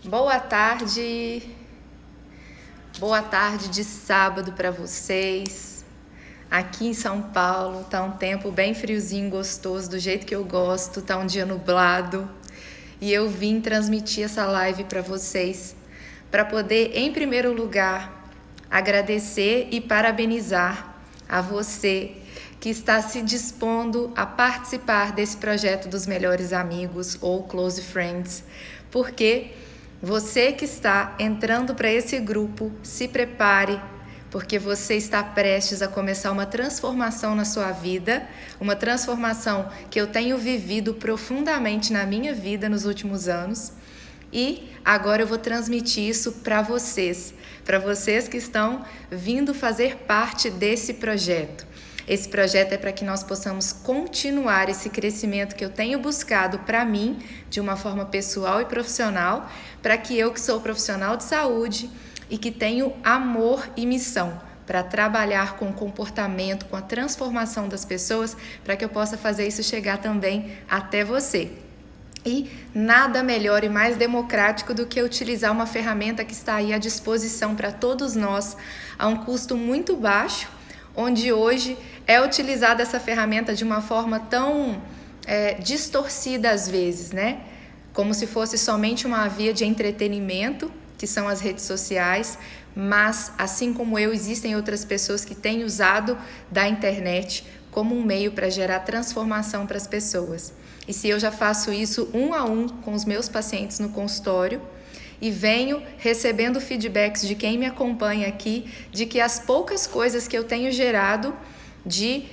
Boa tarde de sábado para vocês. Aqui em São Paulo tá um tempo bem friozinho, gostoso, do jeito que eu gosto, tá um dia nublado. E eu vim transmitir essa live para vocês, para poder, em primeiro lugar, agradecer e parabenizar a você que está se dispondo a participar desse projeto dos Melhores Amigos ou Close Friends, porque você que está entrando para esse grupo, se prepare, porque você está prestes a começar uma transformação na sua vida, uma transformação que eu tenho vivido profundamente na minha vida nos últimos anos. E agora eu vou transmitir isso para vocês que estão vindo fazer parte desse projeto. Esse projeto é para que nós possamos continuar esse crescimento que eu tenho buscado para mim, de uma forma pessoal e profissional, para que eu que sou profissional de saúde e que tenho amor e missão para trabalhar com o comportamento, com a transformação das pessoas, para que eu possa fazer isso chegar também até você. E nada melhor e mais democrático do que utilizar uma ferramenta que está aí à disposição para todos nós, a um custo muito baixo, onde hoje é utilizada essa ferramenta de uma forma tão distorcida às vezes, né? Como se fosse somente uma via de entretenimento, que são as redes sociais, mas assim como eu, existem outras pessoas que têm usado da internet como um meio para gerar transformação para as pessoas. E se eu já faço isso 1 a 1 com os meus pacientes no consultório, e venho recebendo feedbacks de quem me acompanha aqui, de que as poucas coisas que eu tenho gerado de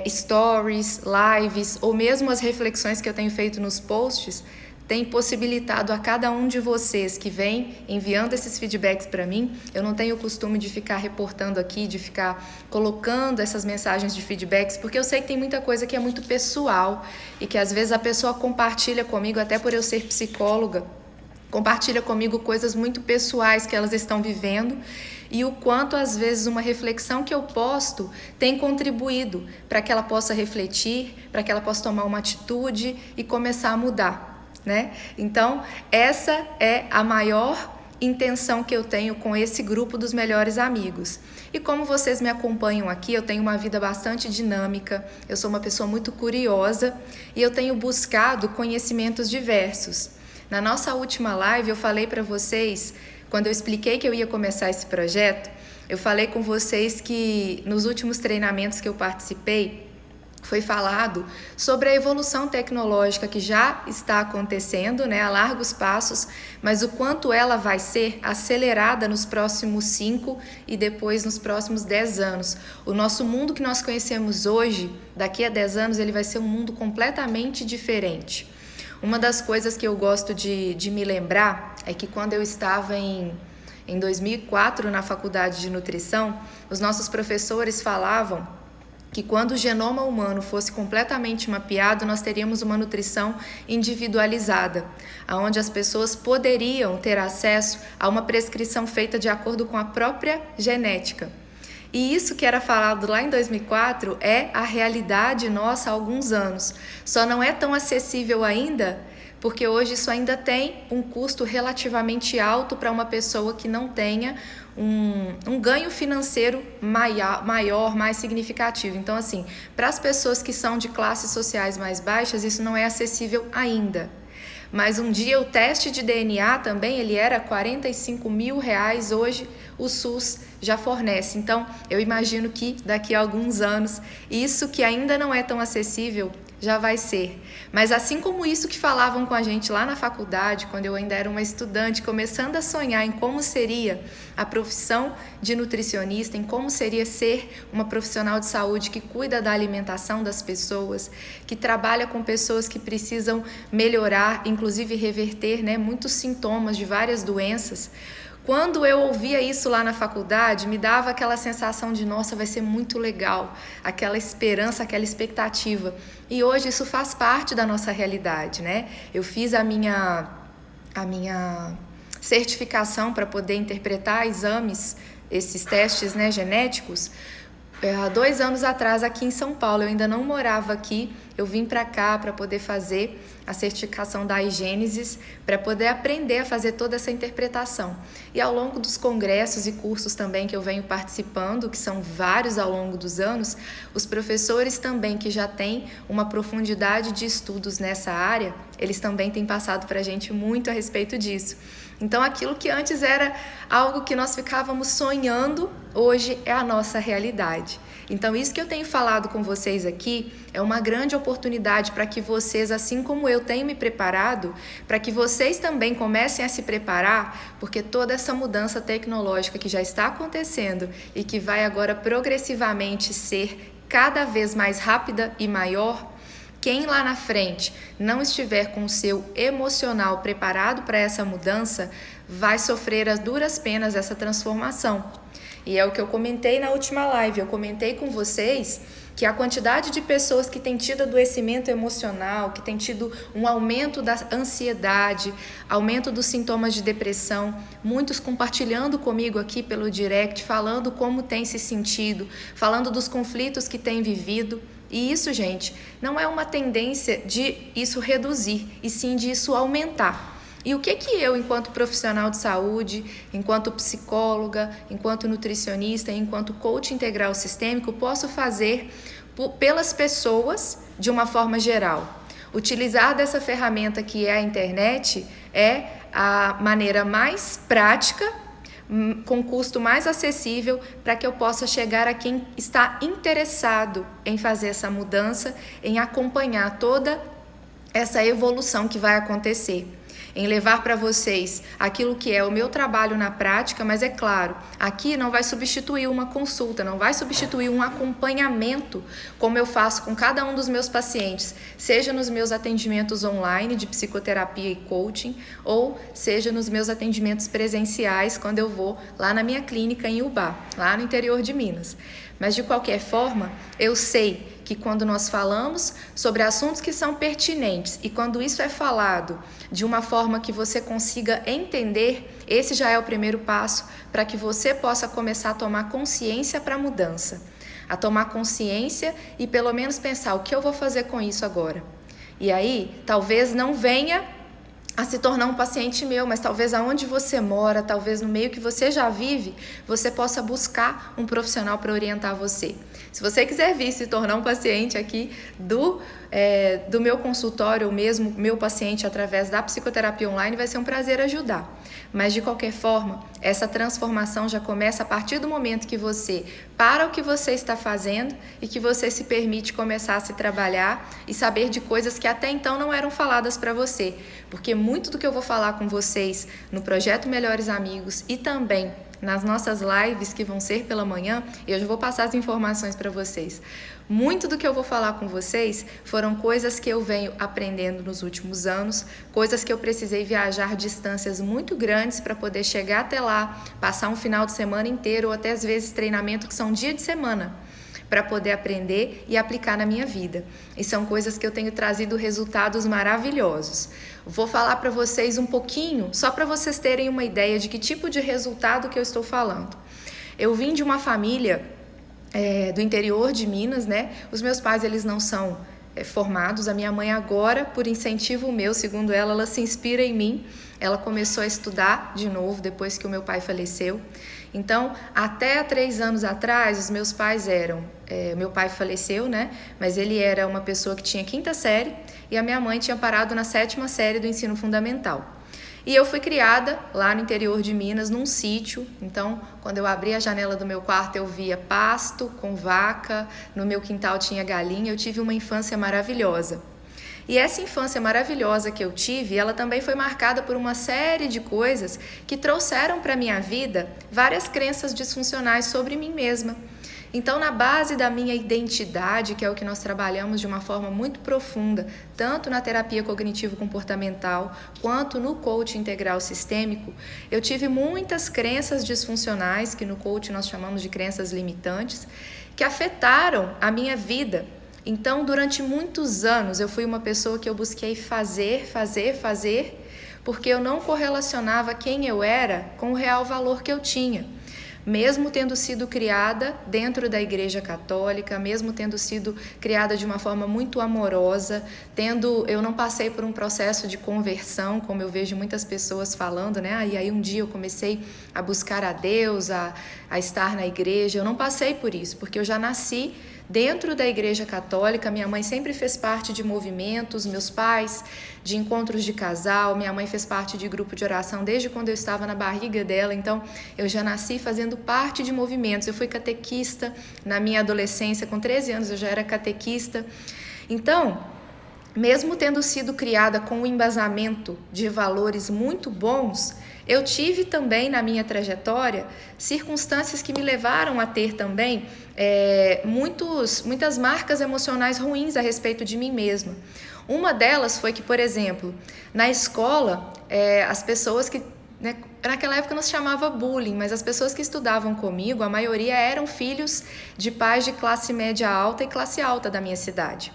stories, lives, ou mesmo as reflexões que eu tenho feito nos posts, tem possibilitado a cada um de vocês que vem enviando esses feedbacks para mim. Eu não tenho o costume de ficar reportando aqui, de ficar colocando essas mensagens de feedbacks, porque eu sei que tem muita coisa que é muito pessoal e que às vezes a pessoa compartilha comigo, até por eu ser psicóloga, compartilha comigo coisas muito pessoais que elas estão vivendo e o quanto às vezes uma reflexão que eu posto tem contribuído para que ela possa refletir, para que ela possa tomar uma atitude e começar a mudar, né? Então, essa é a maior intenção que eu tenho com esse grupo dos Melhores Amigos. E como vocês me acompanham aqui, eu tenho uma vida bastante dinâmica, eu sou uma pessoa muito curiosa e eu tenho buscado conhecimentos diversos. Na nossa última live eu falei para vocês, quando eu expliquei que eu ia começar esse projeto, eu falei com vocês que nos últimos treinamentos que eu participei, foi falado sobre a evolução tecnológica que já está acontecendo, né, a largos passos, mas o quanto ela vai ser acelerada nos próximos 5 e depois nos próximos 10 anos. O nosso mundo que nós conhecemos hoje, daqui a 10 anos, ele vai ser um mundo completamente diferente. Uma das coisas que eu gosto de me lembrar é que quando eu estava em 2004 na faculdade de nutrição, os nossos professores falavam que quando o genoma humano fosse completamente mapeado, nós teríamos uma nutrição individualizada, onde as pessoas poderiam ter acesso a uma prescrição feita de acordo com a própria genética. E isso que era falado lá em 2004 é a realidade nossa há alguns anos. Só não é tão acessível ainda, porque hoje isso ainda tem um custo relativamente alto para uma pessoa que não tenha um ganho financeiro maior, mais significativo. Então, assim, para as pessoas que são de classes sociais mais baixas, isso não é acessível ainda. Mas um dia o teste de DNA também, ele era R$45 mil, hoje o SUS já fornece. Então, eu imagino que daqui a alguns anos, isso que ainda não é tão acessível, já vai ser. Mas assim como isso que falavam com a gente lá na faculdade, quando eu ainda era uma estudante, começando a sonhar em como seria a profissão de nutricionista, em como seria ser uma profissional de saúde que cuida da alimentação das pessoas, que trabalha com pessoas que precisam melhorar, inclusive reverter, né, muitos sintomas de várias doenças. Quando eu ouvia isso lá na faculdade, me dava aquela sensação de, nossa, vai ser muito legal, aquela esperança, aquela expectativa. E hoje isso faz parte da nossa realidade, né? Eu fiz a minha certificação para poder interpretar exames, esses testes, né, genéticos, há 2 anos atrás aqui em São Paulo. Eu ainda não morava aqui eu vim para cá para poder fazer a certificação da iGênesis, para poder aprender a fazer toda essa interpretação. E ao longo dos congressos e cursos também que eu venho participando, que são vários ao longo dos anos, os professores também que já têm uma profundidade de estudos nessa área, eles também têm passado para a gente muito a respeito disso. Então, aquilo que antes era algo que nós ficávamos sonhando, hoje é a nossa realidade. Então, isso que eu tenho falado com vocês aqui é uma grande oportunidade para que vocês, assim como eu tenho me preparado, para que vocês também comecem a se preparar, porque toda essa mudança tecnológica que já está acontecendo e que vai agora progressivamente ser cada vez mais rápida e maior, quem lá na frente não estiver com o seu emocional preparado para essa mudança, vai sofrer as duras penas essa transformação. E é o que eu comentei na última live, eu comentei com vocês que a quantidade de pessoas que têm tido adoecimento emocional, que têm tido um aumento da ansiedade, aumento dos sintomas de depressão, muitos compartilhando comigo aqui pelo direct, falando como tem se sentido, falando dos conflitos que têm vivido. E isso, gente, não é uma tendência de isso reduzir, e sim de isso aumentar. E o que eu, enquanto profissional de saúde, enquanto psicóloga, enquanto nutricionista, enquanto coach integral sistêmico, posso fazer pelas pessoas de uma forma geral? Utilizar dessa ferramenta que é a internet é a maneira mais prática, com custo mais acessível, para que eu possa chegar a quem está interessado em fazer essa mudança, em acompanhar toda essa evolução que vai acontecer, em levar para vocês aquilo que é o meu trabalho na prática, mas é claro, aqui não vai substituir uma consulta, não vai substituir um acompanhamento como eu faço com cada um dos meus pacientes, seja nos meus atendimentos online de psicoterapia e coaching, ou seja nos meus atendimentos presenciais quando eu vou lá na minha clínica em Ubá, lá no interior de Minas. Mas de qualquer forma, eu sei que quando nós falamos sobre assuntos que são pertinentes e quando isso é falado de uma forma que você consiga entender, esse já é o primeiro passo para que você possa começar a tomar consciência para a mudança. A tomar consciência e pelo menos pensar o que eu vou fazer com isso agora. E aí, talvez não venha a se tornar um paciente meu, mas talvez aonde você mora, talvez no meio que você já vive, você possa buscar um profissional para orientar você. Se você quiser vir se tornar um paciente aqui do meu consultório, ou mesmo meu paciente através da psicoterapia online, vai ser um prazer ajudar. Mas de qualquer forma, essa transformação já começa a partir do momento que você para o que você está fazendo e que você se permite começar a se trabalhar e saber de coisas que até então não eram faladas para você. Porque muito do que eu vou falar com vocês no projeto Melhores Amigos e também nas nossas lives que vão ser pela manhã, eu já vou passar as informações para vocês. Muito do que eu vou falar com vocês foram coisas que eu venho aprendendo nos últimos anos, coisas que eu precisei viajar distâncias muito grandes para poder chegar até lá, passar um final de semana inteiro ou até às vezes treinamento que são dia de semana, para poder aprender e aplicar na minha vida. E são coisas que eu tenho trazido resultados maravilhosos. Vou falar para vocês um pouquinho, só para vocês terem uma ideia de que tipo de resultado que eu estou falando. Eu vim de uma família do interior de Minas, né? Os meus pais, eles não são formados. A minha mãe agora, por incentivo meu, segundo ela se inspira em mim. Ela começou a estudar de novo depois que o meu pai faleceu. Então, até há 3 anos atrás, os meus pais meu pai faleceu, né? Mas ele era uma pessoa que tinha 5ª série e a minha mãe tinha parado na 7ª série do ensino fundamental. E eu fui criada lá no interior de Minas, num sítio. Então, quando eu abria a janela do meu quarto, eu via pasto com vaca, no meu quintal tinha galinha. Eu tive uma infância maravilhosa. E essa infância maravilhosa que eu tive, ela também foi marcada por uma série de coisas que trouxeram para a minha vida várias crenças disfuncionais sobre mim mesma. Então, na base da minha identidade, que é o que nós trabalhamos de uma forma muito profunda, tanto na terapia cognitivo-comportamental, quanto no coaching integral sistêmico, eu tive muitas crenças disfuncionais, que no coaching nós chamamos de crenças limitantes, que afetaram a minha vida. Então, durante muitos anos, eu fui uma pessoa que eu busquei fazer, porque eu não correlacionava quem eu era com o real valor que eu tinha. mesmo tendo sido criada dentro da Igreja Católica, mesmo tendo sido criada de uma forma muito amorosa, eu não passei por um processo de conversão, como eu vejo muitas pessoas falando, né? E aí um dia eu comecei a buscar a Deus, a estar na igreja. Eu não passei por isso, porque eu já nasci dentro da Igreja Católica. Minha mãe sempre fez parte de movimentos, meus pais de encontros de casal, minha mãe fez parte de grupo de oração desde quando eu estava na barriga dela, então eu já nasci fazendo parte de movimentos. Eu fui catequista na minha adolescência, com 13 anos eu já era catequista. Então, mesmo tendo sido criada com um embasamento de valores muito bons, eu tive também na minha trajetória circunstâncias que me levaram a ter também muitas marcas emocionais ruins a respeito de mim mesma. Uma delas foi que, por exemplo, na escola, as pessoas que... naquela época não se chamava bullying, mas as pessoas que estudavam comigo, a maioria eram filhos de pais de classe média alta e classe alta da minha cidade.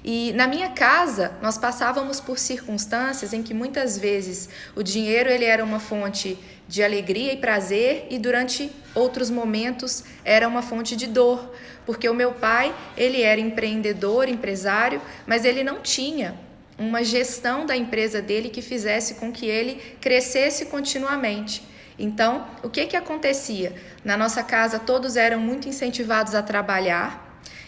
E na minha casa, nós passávamos por circunstâncias em que muitas vezes o dinheiro ele era uma fonte de alegria e prazer e durante outros momentos era uma fonte de dor, porque o meu pai, ele era empreendedor, empresário, mas ele não tinha uma gestão da empresa dele que fizesse com que ele crescesse continuamente. Então, o que acontecia? Na nossa casa, todos eram muito incentivados a trabalhar,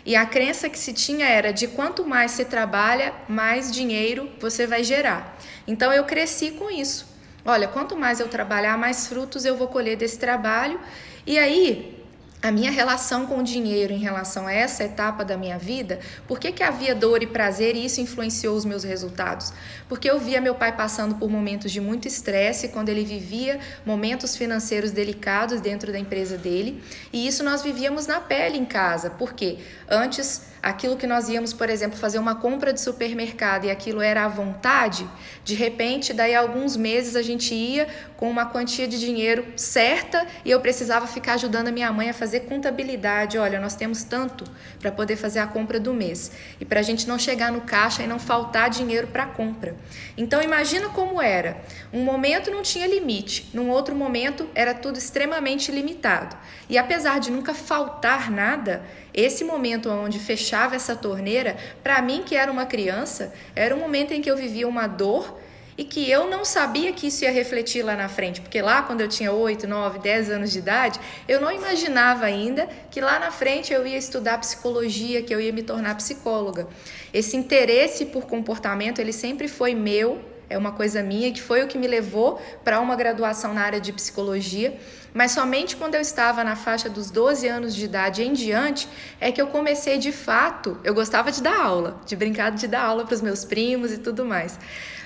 e a crença que se tinha era de quanto mais você trabalha, mais dinheiro você vai gerar. Então eu cresci com isso. Olha, quanto mais eu trabalhar, mais frutos eu vou colher desse trabalho. E aí, a minha relação com o dinheiro em relação a essa etapa da minha vida, por que havia dor e prazer e isso influenciou os meus resultados? Porque eu via meu pai passando por momentos de muito estresse, quando ele vivia momentos financeiros delicados dentro da empresa dele, e isso nós vivíamos na pele em casa. Por quê? Antes, aquilo que nós íamos, por exemplo, fazer uma compra de supermercado e aquilo era à vontade, de repente, daí a alguns meses a gente ia com uma quantia de dinheiro certa e eu precisava ficar ajudando a minha mãe a fazer contabilidade. Olha, nós temos tanto para poder fazer a compra do mês e para a gente não chegar no caixa e não faltar dinheiro para a compra. Então imagina como era. Um momento não tinha limite, num outro momento era tudo extremamente limitado. E apesar de nunca faltar nada, esse momento onde fechava essa torneira, para mim que era uma criança, era um momento em que eu vivia uma dor e que eu não sabia que isso ia refletir lá na frente, porque lá quando eu tinha 8, 9, 10 anos de idade, eu não imaginava ainda que lá na frente eu ia estudar psicologia, que eu ia me tornar psicóloga. Esse interesse por comportamento, ele sempre foi meu, é uma coisa minha, que foi o que me levou para uma graduação na área de psicologia, mas somente quando eu estava na faixa dos 12 anos de idade em diante, é que eu comecei de fato, eu gostava de dar aula, de brincar de dar aula para os meus primos e tudo mais,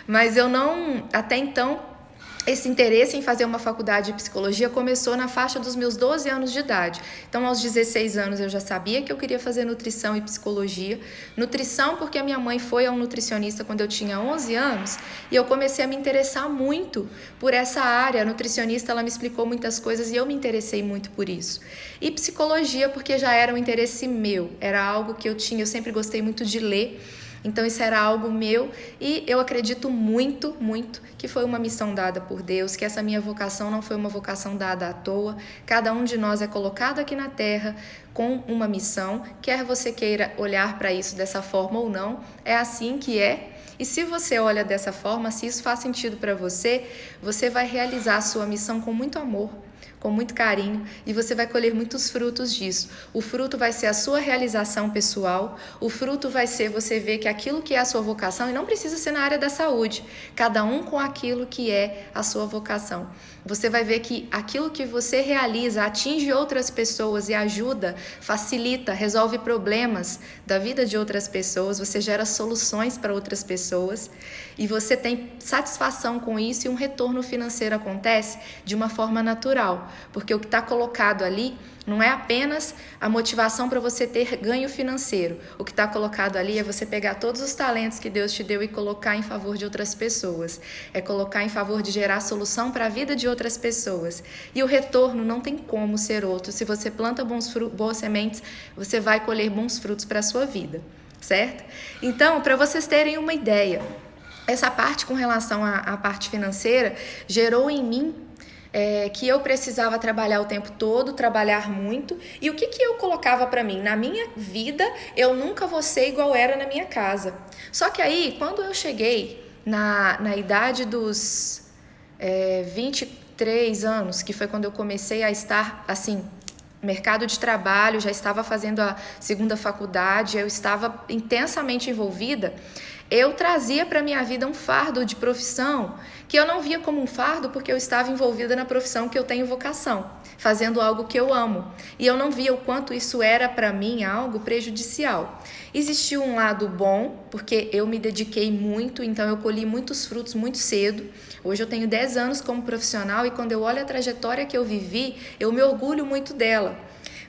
mas eu não, até então, esse interesse em fazer uma faculdade de psicologia começou na faixa dos meus 12 anos de idade. Então, aos 16 anos, eu já sabia que eu queria fazer nutrição e psicologia. Nutrição porque a minha mãe foi a um nutricionista quando eu tinha 11 anos e eu comecei a me interessar muito por essa área. A nutricionista, ela me explicou muitas coisas e eu me interessei muito por isso. E psicologia porque já era um interesse meu, era algo que eu tinha, eu sempre gostei muito de ler. Então isso era algo meu e eu acredito muito, muito que foi uma missão dada por Deus, que essa minha vocação não foi uma vocação dada à toa. Cada um de nós é colocado aqui na Terra com uma missão, quer você queira olhar para isso dessa forma ou não, é assim que é. E se você olha dessa forma, se isso faz sentido para você, você vai realizar a sua missão com muito amor, com muito carinho, e você vai colher muitos frutos disso. O fruto vai ser a sua realização pessoal, o fruto vai ser você ver que aquilo que é a sua vocação, e não precisa ser na área da saúde, cada um com aquilo que é a sua vocação. Você vai ver que aquilo que você realiza atinge outras pessoas e ajuda, facilita, resolve problemas da vida de outras pessoas, você gera soluções para outras pessoas e você tem satisfação com isso e um retorno financeiro acontece de uma forma natural, porque o que está colocado ali não é apenas a motivação para você ter ganho financeiro. O que está colocado ali é você pegar todos os talentos que Deus te deu e colocar em favor de outras pessoas. É colocar em favor de gerar solução para a vida de outras pessoas. E o retorno não tem como ser outro. Se você planta boas sementes, você vai colher bons frutos para a sua vida, certo? Então, para vocês terem uma ideia, essa parte com relação à parte financeira gerou em mim que eu precisava trabalhar o tempo todo, trabalhar muito. E o que eu colocava para mim? Na minha vida, eu nunca vou ser igual era na minha casa. Só que aí, quando eu cheguei na idade dos 23 anos, que foi quando eu comecei a estar, assim, mercado de trabalho, já estava fazendo a segunda faculdade, eu estava intensamente envolvida, eu trazia para minha vida um fardo de profissão que eu não via como um fardo porque eu estava envolvida na profissão que eu tenho vocação, fazendo algo que eu amo. E eu não via o quanto isso era para mim algo prejudicial. Existiu um lado bom, porque eu me dediquei muito, então eu colhi muitos frutos muito cedo. Hoje eu tenho 10 anos como profissional e quando eu olho a trajetória que eu vivi, eu me orgulho muito dela.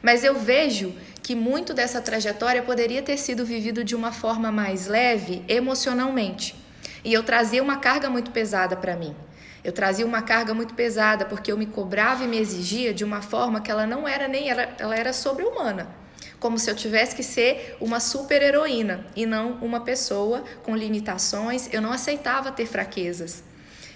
Mas eu vejo que muito dessa trajetória poderia ter sido vivido de uma forma mais leve emocionalmente. E eu trazia uma carga muito pesada para mim. Eu trazia uma carga muito pesada porque eu me cobrava e me exigia de uma forma que ela não era ela era sobre-humana. Como se eu tivesse que ser uma super-heroína e não uma pessoa com limitações. Eu não aceitava ter fraquezas.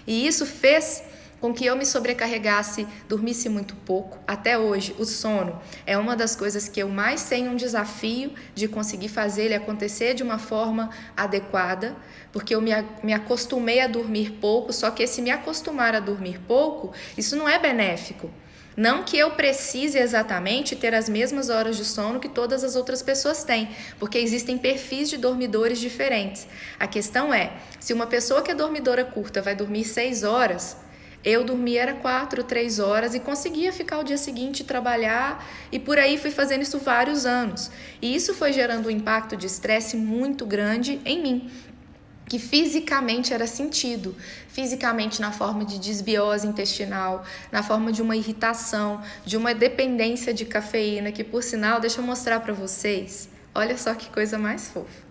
E isso fez com que eu me sobrecarregasse, dormisse muito pouco. Até hoje, o sono é uma das coisas que eu mais tenho um desafio de conseguir fazer ele acontecer de uma forma adequada, porque eu me acostumei a dormir pouco, só que esse me acostumar a dormir pouco, isso não é benéfico. Não que eu precise exatamente ter as mesmas horas de sono que todas as outras pessoas têm, porque existem perfis de dormidores diferentes. A questão é, se uma pessoa que é dormidora curta vai dormir 6 horas, eu dormia era 4, 3 horas e conseguia ficar o dia seguinte trabalhar e por aí fui fazendo isso vários anos. E isso foi gerando um impacto de estresse muito grande em mim, que fisicamente era sentido, fisicamente na forma de desbiose intestinal, na forma de uma irritação, de uma dependência de cafeína, que por sinal, deixa eu mostrar para vocês, olha só que coisa mais fofa.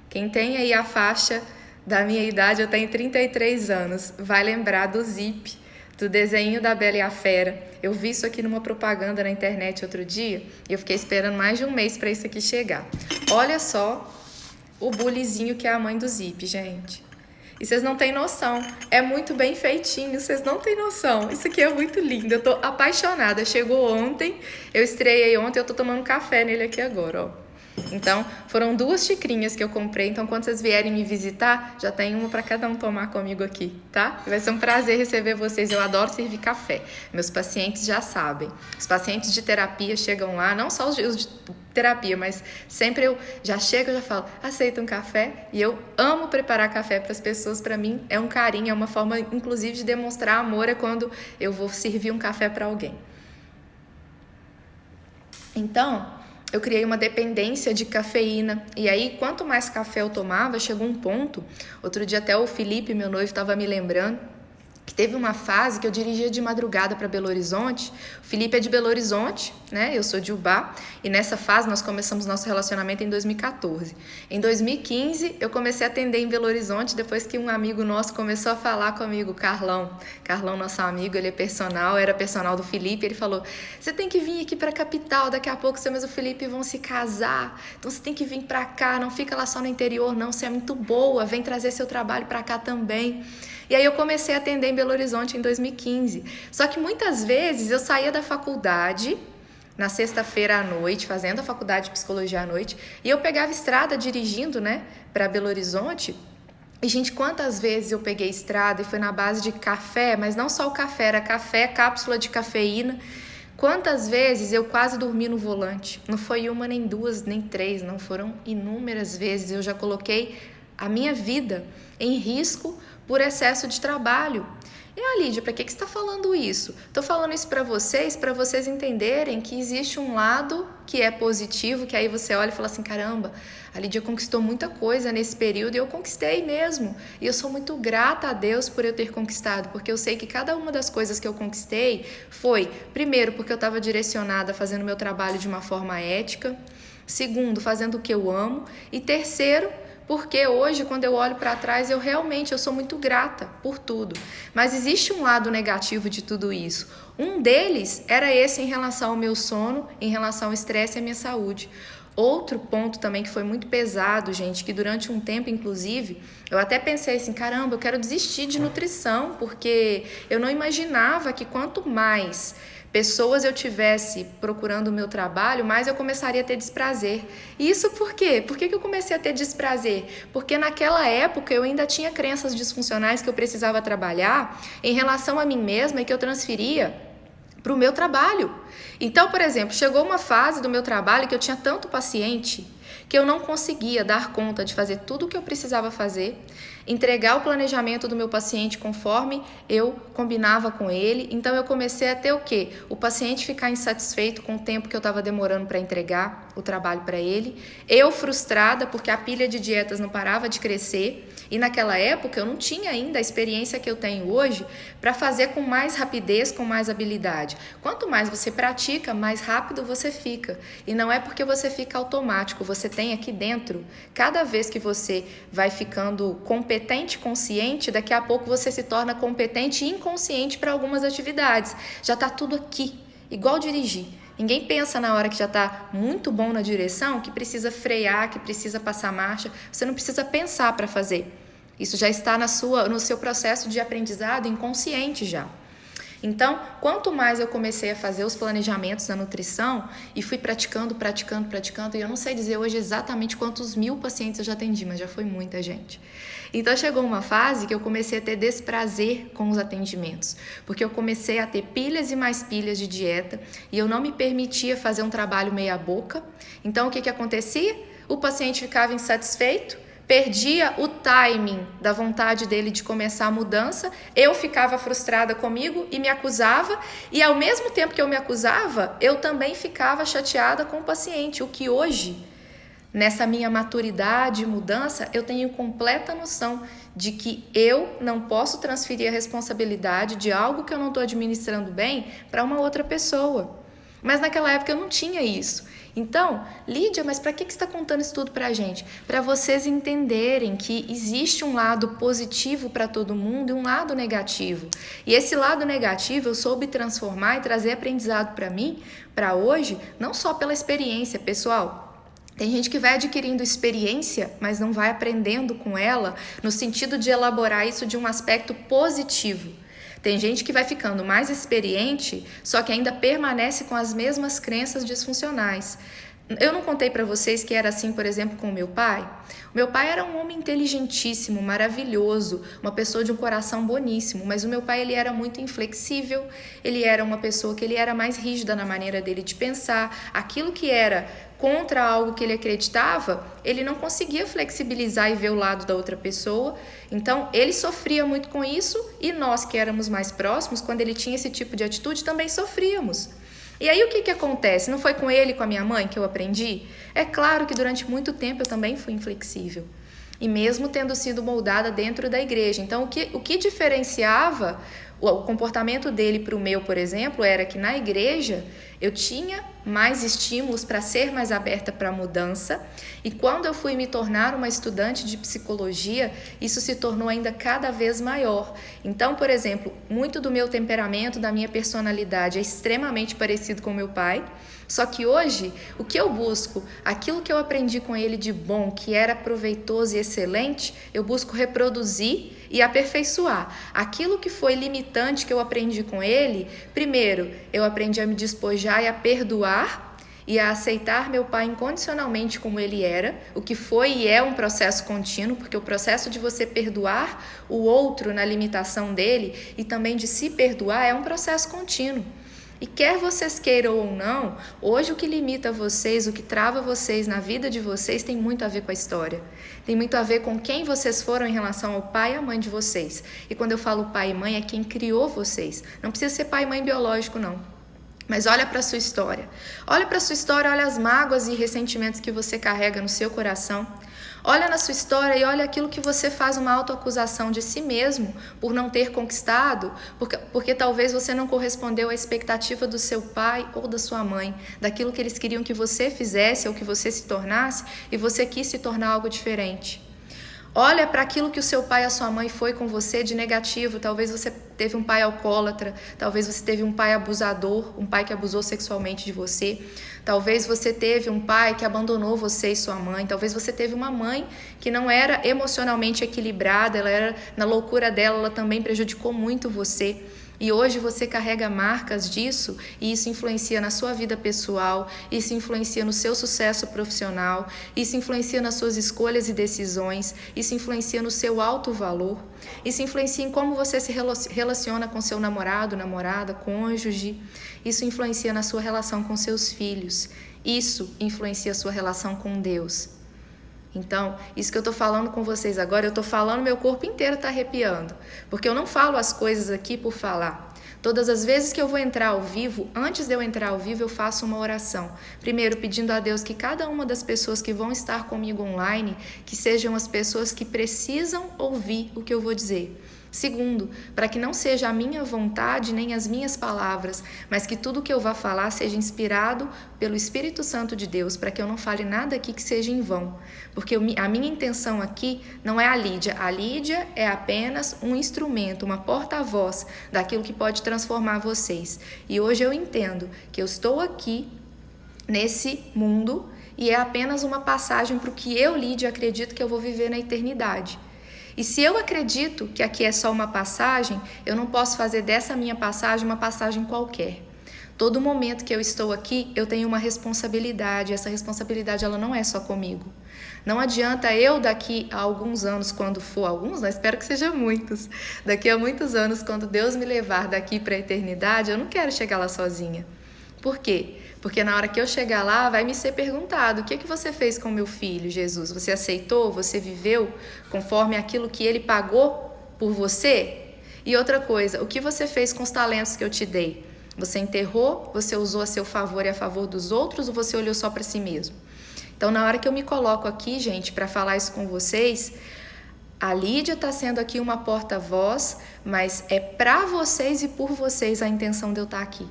Quem tem aí a faixa da minha idade, eu tenho 33 anos, vai lembrar do Zip, do desenho da Bela e a Fera. Eu vi isso aqui numa propaganda na internet outro dia e eu fiquei esperando mais de um mês para isso aqui chegar. Olha só o bulizinho que é a mãe do Zip, gente. E vocês não têm noção, é muito bem feitinho, vocês não têm noção. Isso aqui é muito lindo, eu tô apaixonada. Chegou ontem, eu estreiei ontem, eu tô tomando café nele aqui agora, ó. Então, foram 2 xicrinhas que eu comprei. Então, quando vocês vierem me visitar, já tem uma para cada um tomar comigo aqui, tá? Vai ser um prazer receber vocês. Eu adoro servir café. Meus pacientes já sabem. Os pacientes de terapia chegam lá, não só os de terapia, mas sempre eu já chego e já falo, aceita um café? E eu amo preparar café para as pessoas. Para mim, é um carinho, é uma forma, inclusive, de demonstrar amor. É quando eu vou servir um café para alguém. Então, eu criei uma dependência de cafeína. E aí, quanto mais café eu tomava, chegou um ponto. Outro dia até o Felipe, meu noivo, estava me lembrando que teve uma fase que eu dirigia de madrugada para Belo Horizonte. O Felipe é de Belo Horizonte, né? Eu sou de Ubá. E nessa fase nós começamos nosso relacionamento em 2014. Em 2015 eu comecei a atender em Belo Horizonte depois que um amigo nosso começou a falar comigo, Carlão. Carlão, nosso amigo, ele é personal, era personal do Felipe. Ele falou, você tem que vir aqui para a capital, daqui a pouco você e o Felipe vão se casar. Então você tem que vir para cá, não fica lá só no interior não, você é muito boa, vem trazer seu trabalho para cá também. E aí eu comecei a atender em Belo Horizonte em 2015. Só que muitas vezes eu saía da faculdade na sexta-feira à noite, fazendo a faculdade de psicologia à noite, e eu pegava estrada dirigindo, né, para Belo Horizonte. E, gente, quantas vezes eu peguei estrada e foi na base de café, mas não só o café, era café, cápsula de cafeína. Quantas vezes eu quase dormi no volante? Não foi uma, nem duas, nem três, não foram inúmeras vezes. Eu já coloquei a minha vida em risco por excesso de trabalho. E Lídia, para que você está falando isso? Estou falando isso para vocês entenderem que existe um lado que é positivo, que aí você olha e fala assim, caramba, a Lídia conquistou muita coisa nesse período e eu conquistei mesmo. E eu sou muito grata a Deus por eu ter conquistado, porque eu sei que cada uma das coisas que eu conquistei foi, primeiro, porque eu estava direcionada fazendo meu trabalho de uma forma ética, segundo, fazendo o que eu amo, e terceiro, porque hoje, quando eu olho para trás, eu sou muito grata por tudo. Mas existe um lado negativo de tudo isso. Um deles era esse em relação ao meu sono, em relação ao estresse e à minha saúde. Outro ponto também que foi muito pesado, gente, que durante um tempo, inclusive, eu até pensei assim, caramba, eu quero desistir de nutrição, porque eu não imaginava que quanto mais pessoas eu tivesse procurando o meu trabalho, mais eu começaria a ter desprazer. E isso por quê? Por que eu comecei a ter desprazer? Porque naquela época eu ainda tinha crenças disfuncionais que eu precisava trabalhar em relação a mim mesma e que eu transferia para o meu trabalho. Então, por exemplo, chegou uma fase do meu trabalho que eu tinha tanto paciente que eu não conseguia dar conta de fazer tudo o que eu precisava fazer, entregar o planejamento do meu paciente conforme eu combinava com ele. Então eu comecei a ter o quê? O paciente ficar insatisfeito com o tempo que eu estava demorando para entregar o trabalho para ele, eu frustrada porque a pilha de dietas não parava de crescer. E naquela época eu não tinha ainda a experiência que eu tenho hoje para fazer com mais rapidez, com mais habilidade. Quanto mais você pratica, mais rápido você fica. E não é porque você fica automático, você tem aqui dentro, cada vez que você vai ficando competente, consciente, daqui a pouco você se torna competente e inconsciente para algumas atividades. Já está tudo aqui, igual dirigir. Ninguém pensa na hora que já está muito bom na direção, que precisa frear, que precisa passar marcha. Você não precisa pensar para fazer. Isso já está no seu processo de aprendizado inconsciente já. Então, quanto mais eu comecei a fazer os planejamentos da nutrição e fui praticando, e eu não sei dizer hoje exatamente quantos mil pacientes eu já atendi, mas já foi muita gente. Então, chegou uma fase que eu comecei a ter desprazer com os atendimentos, porque eu comecei a ter pilhas e mais pilhas de dieta e eu não me permitia fazer um trabalho meia boca. Então, o que acontecia? O paciente ficava insatisfeito, perdia o timing da vontade dele de começar a mudança, eu ficava frustrada comigo e me acusava, e ao mesmo tempo que eu me acusava, eu também ficava chateada com o paciente, o que hoje, nessa minha maturidade e mudança, eu tenho completa noção de que eu não posso transferir a responsabilidade de algo que eu não estou administrando bem para uma outra pessoa. Mas naquela época eu não tinha isso. Então, Lídia, mas para que você está contando isso tudo para a gente? Para vocês entenderem que existe um lado positivo para todo mundo e um lado negativo. E esse lado negativo eu soube transformar e trazer aprendizado para mim, para hoje, não só pela experiência, pessoal. Tem gente que vai adquirindo experiência, mas não vai aprendendo com ela no sentido de elaborar isso de um aspecto positivo. Tem gente que vai ficando mais experiente, só que ainda permanece com as mesmas crenças disfuncionais. Eu não contei para vocês que era assim, por exemplo, com o meu pai? O meu pai era um homem inteligentíssimo, maravilhoso, uma pessoa de um coração boníssimo, mas o meu pai ele era muito inflexível, ele era uma pessoa que ele era mais rígida na maneira dele de pensar. Aquilo que era contra algo que ele acreditava, ele não conseguia flexibilizar e ver o lado da outra pessoa. Então, ele sofria muito com isso e nós que éramos mais próximos, quando ele tinha esse tipo de atitude, também sofríamos. E aí o que acontece? Não foi com ele e com a minha mãe que eu aprendi? É claro que durante muito tempo eu também fui inflexível. E mesmo tendo sido moldada dentro da igreja. Então, o que diferenciava o comportamento dele para o meu, por exemplo, era que na igreja eu tinha mais estímulos para ser mais aberta para a mudança, e quando eu fui me tornar uma estudante de psicologia, isso se tornou ainda cada vez maior. Então, por exemplo, muito do meu temperamento, da minha personalidade é extremamente parecido com o meu pai, só que hoje, o que eu busco, aquilo que eu aprendi com ele de bom, que era proveitoso e excelente, eu busco reproduzir e aperfeiçoar. Aquilo que foi limitante que eu aprendi com ele, primeiro, eu aprendi a me despojar e a perdoar e a aceitar meu pai incondicionalmente como ele era, o que foi e é um processo contínuo, porque o processo de você perdoar o outro na limitação dele e também de se perdoar é um processo contínuo. E quer vocês queiram ou não, hoje o que limita vocês, o que trava vocês na vida de vocês tem muito a ver com a história. Tem muito a ver com quem vocês foram em relação ao pai e à mãe de vocês. E quando eu falo pai e mãe, é quem criou vocês. Não precisa ser pai e mãe biológico, não. Mas olha para a sua história. Olha para a sua história, olha as mágoas e ressentimentos que você carrega no seu coração. Olha na sua história e olha aquilo que você faz uma autoacusação de si mesmo por não ter conquistado, porque talvez você não correspondeu à expectativa do seu pai ou da sua mãe, daquilo que eles queriam que você fizesse ou que você se tornasse e você quis se tornar algo diferente. Olha para aquilo que o seu pai e a sua mãe foi com você de negativo. Talvez você teve um pai alcoólatra, talvez você teve um pai abusador, um pai que abusou sexualmente de você. Talvez você teve um pai que abandonou você e sua mãe. Talvez você teve uma mãe que não era emocionalmente equilibrada, ela era na loucura dela, ela também prejudicou muito você. E hoje você carrega marcas disso e isso influencia na sua vida pessoal, isso influencia no seu sucesso profissional, isso influencia nas suas escolhas e decisões, isso influencia no seu alto valor, isso influencia em como você se relaciona com seu namorado, namorada, cônjuge, isso influencia na sua relação com seus filhos, isso influencia a sua relação com Deus. Então, isso que eu tô falando com vocês agora, eu tô falando, meu corpo inteiro tá arrepiando, porque eu não falo as coisas aqui por falar. Todas as vezes que eu vou entrar ao vivo, antes de eu entrar ao vivo, eu faço uma oração. Primeiro, pedindo a Deus que cada uma das pessoas que vão estar comigo online, que sejam as pessoas que precisam ouvir o que eu vou dizer. Segundo, para que não seja a minha vontade nem as minhas palavras, mas que tudo que eu vá falar seja inspirado pelo Espírito Santo de Deus, para que eu não fale nada aqui que seja em vão. Porque a minha intenção aqui não é a Lídia. A Lídia é apenas um instrumento, uma porta-voz daquilo que pode transformar vocês. E hoje eu entendo que eu estou aqui nesse mundo e é apenas uma passagem para o que eu, Lídia, acredito que eu vou viver na eternidade. E se eu acredito que aqui é só uma passagem, eu não posso fazer dessa minha passagem uma passagem qualquer. Todo momento que eu estou aqui, eu tenho uma responsabilidade. Essa responsabilidade ela não é só comigo. Não adianta eu daqui a alguns anos, quando for alguns, espero que seja muitos. Daqui a muitos anos, quando Deus me levar daqui para a eternidade, eu não quero chegar lá sozinha. Por quê? Porque na hora que eu chegar lá, vai me ser perguntado: o que você fez com meu filho, Jesus? Você aceitou? Você viveu conforme aquilo que ele pagou por você? E outra coisa, o que você fez com os talentos que eu te dei? Você enterrou? Você usou a seu favor e a favor dos outros? Ou você olhou só para si mesmo? Então, na hora que eu me coloco aqui, gente, para falar isso com vocês, a Lídia está sendo aqui uma porta-voz, mas é para vocês e por vocês a intenção de eu estar aqui.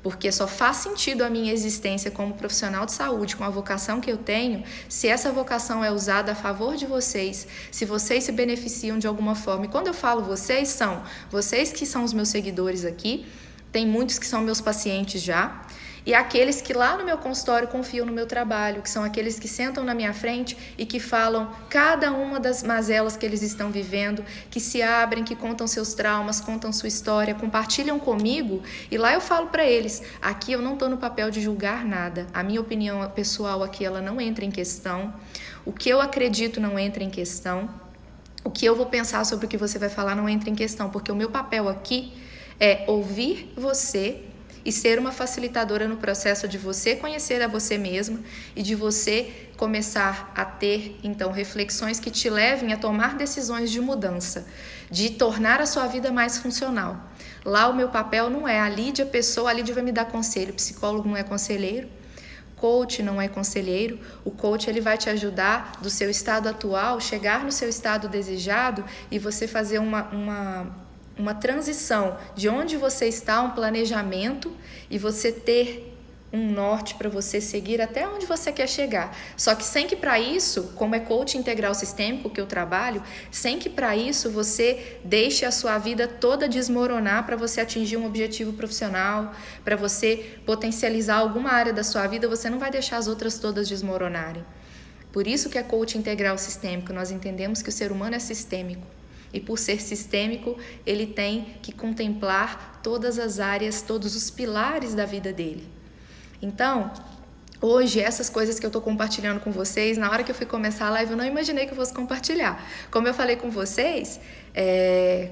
Porque só faz sentido a minha existência como profissional de saúde, com a vocação que eu tenho, se essa vocação é usada a favor de vocês, se vocês se beneficiam de alguma forma. E quando eu falo vocês, são vocês que são os meus seguidores aqui, tem muitos que são meus pacientes já, e aqueles que lá no meu consultório confiam no meu trabalho, que são aqueles que sentam na minha frente e que falam cada uma das mazelas que eles estão vivendo, que se abrem, que contam seus traumas, contam sua história, compartilham comigo, e lá eu falo para eles: aqui eu não estou no papel de julgar nada, a minha opinião pessoal aqui ela não entra em questão, o que eu acredito não entra em questão, o que eu vou pensar sobre o que você vai falar não entra em questão, porque o meu papel aqui é ouvir você e ser uma facilitadora no processo de você conhecer a você mesma e de você começar a ter, então, reflexões que te levem a tomar decisões de mudança, de tornar a sua vida mais funcional. Lá o meu papel não é a Lídia pessoa, a Lídia vai me dar conselho, o psicólogo não é conselheiro, coach não é conselheiro, o coach ele vai te ajudar do seu estado atual, chegar no seu estado desejado e você fazer uma transição de onde você está, um planejamento e você ter um norte para você seguir até onde você quer chegar. Só que sem que para isso, como é coach integral sistêmico que eu trabalho, sem que para isso você deixe a sua vida toda desmoronar para você atingir um objetivo profissional, para você potencializar alguma área da sua vida, você não vai deixar as outras todas desmoronarem. Por isso que é coach integral sistêmico, nós entendemos que o ser humano é sistêmico. E por ser sistêmico, ele tem que contemplar todas as áreas, todos os pilares da vida dele. Então, hoje, essas coisas que eu estou compartilhando com vocês, na hora que eu fui começar a live, eu não imaginei que eu fosse compartilhar. Como eu falei com vocês,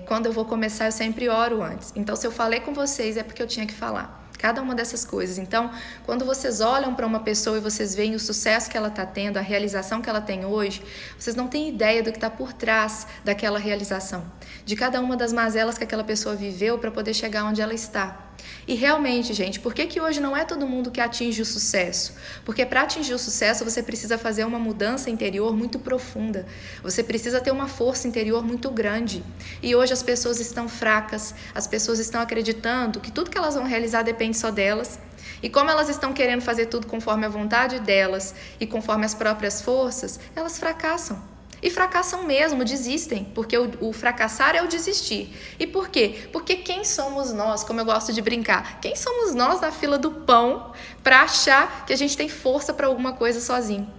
quando eu vou começar, eu sempre oro antes. Então, se eu falei com vocês, é porque eu tinha que falar. Cada uma dessas coisas. Então, quando vocês olham para uma pessoa e vocês veem o sucesso que ela está tendo, a realização que ela tem hoje, vocês não têm ideia do que está por trás daquela realização, de cada uma das mazelas que aquela pessoa viveu para poder chegar onde ela está. E realmente, gente, por que hoje não é todo mundo que atinge o sucesso? Porque para atingir o sucesso você precisa fazer uma mudança interior muito profunda. Você precisa ter uma força interior muito grande. E hoje as pessoas estão fracas, as pessoas estão acreditando que tudo que elas vão realizar depende só delas. E como elas estão querendo fazer tudo conforme a vontade delas e conforme as próprias forças, elas fracassam. E fracassam mesmo, desistem, porque o fracassar é o desistir. E por quê? Porque quem somos nós, como eu gosto de brincar, quem somos nós na fila do pão para achar que a gente tem força para alguma coisa sozinho?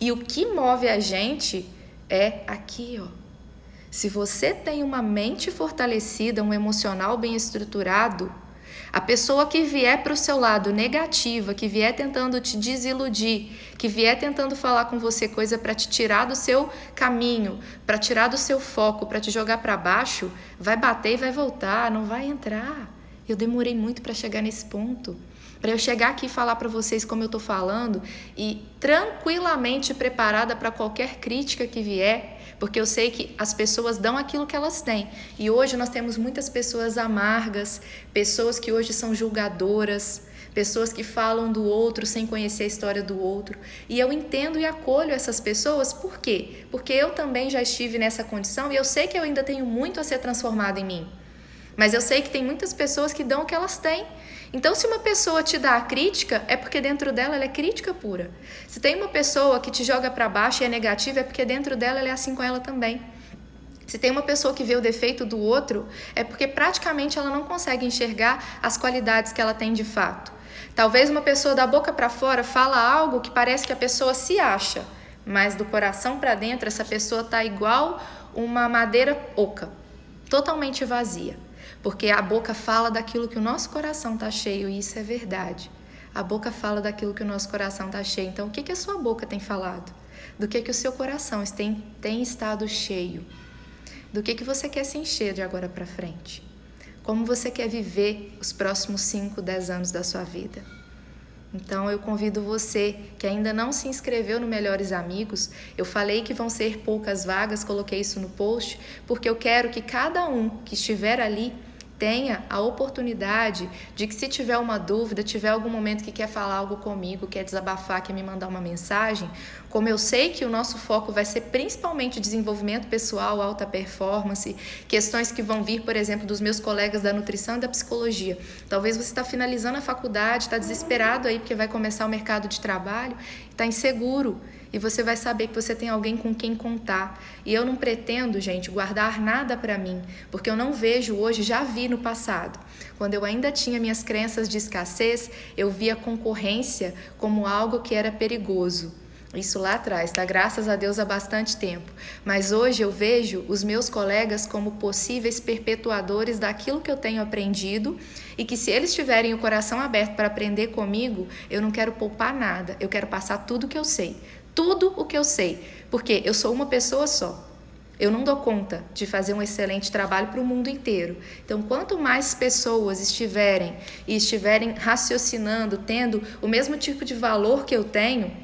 E o que move a gente é aqui, ó. Se você tem uma mente fortalecida, um emocional bem estruturado, a pessoa que vier para o seu lado negativa, que vier tentando te desiludir, que vier tentando falar com você coisa para te tirar do seu caminho, para tirar do seu foco, para te jogar para baixo, vai bater e vai voltar, não vai entrar. Eu demorei muito para chegar nesse ponto. Para eu chegar aqui e falar para vocês como eu estou falando e tranquilamente preparada para qualquer crítica que vier, porque eu sei que as pessoas dão aquilo que elas têm. E hoje nós temos muitas pessoas amargas, pessoas que hoje são julgadoras, pessoas que falam do outro sem conhecer a história do outro. E eu entendo e acolho essas pessoas, por quê? Porque eu também já estive nessa condição e eu sei que eu ainda tenho muito a ser transformado em mim. Mas eu sei que tem muitas pessoas que dão o que elas têm. Então, se uma pessoa te dá a crítica, é porque dentro dela ela é crítica pura. Se tem uma pessoa que te joga para baixo e é negativa, é porque dentro dela ela é assim com ela também. Se tem uma pessoa que vê o defeito do outro, é porque praticamente ela não consegue enxergar as qualidades que ela tem de fato. Talvez uma pessoa da boca para fora fala algo que parece que a pessoa se acha, mas do coração para dentro essa pessoa tá igual uma madeira oca, totalmente vazia. Porque a boca fala daquilo que o nosso coração está cheio, e isso é verdade. A boca fala daquilo que o nosso coração está cheio. Então, o que a sua boca tem falado? Do que o seu coração tem estado cheio? Do que você quer se encher de agora para frente? Como você quer viver os próximos 5, 10 anos da sua vida? Então eu convido você que ainda não se inscreveu no Melhores Amigos, eu falei que vão ser poucas vagas, coloquei isso no post, porque eu quero que cada um que estiver ali tenha a oportunidade de que se tiver uma dúvida, tiver algum momento que quer falar algo comigo, quer desabafar, quer me mandar uma mensagem, como eu sei que o nosso foco vai ser principalmente desenvolvimento pessoal, alta performance, questões que vão vir, por exemplo, dos meus colegas da nutrição e da psicologia. Talvez você está finalizando a faculdade, está desesperado aí porque vai começar o mercado de trabalho, está inseguro. E você vai saber que você tem alguém com quem contar. E eu não pretendo, gente, guardar nada para mim, porque eu não vejo hoje, já vi no passado. Quando eu ainda tinha minhas crenças de escassez, eu via concorrência como algo que era perigoso. Isso lá atrás, tá? Graças a Deus há bastante tempo. Mas hoje eu vejo os meus colegas como possíveis perpetuadores daquilo que eu tenho aprendido e que se eles tiverem o coração aberto para aprender comigo, eu não quero poupar nada, eu quero passar tudo o que eu sei. Tudo o que eu sei, porque eu sou uma pessoa só. Eu não dou conta de fazer um excelente trabalho para o mundo inteiro. Então, quanto mais pessoas estiverem raciocinando, tendo o mesmo tipo de valor que eu tenho,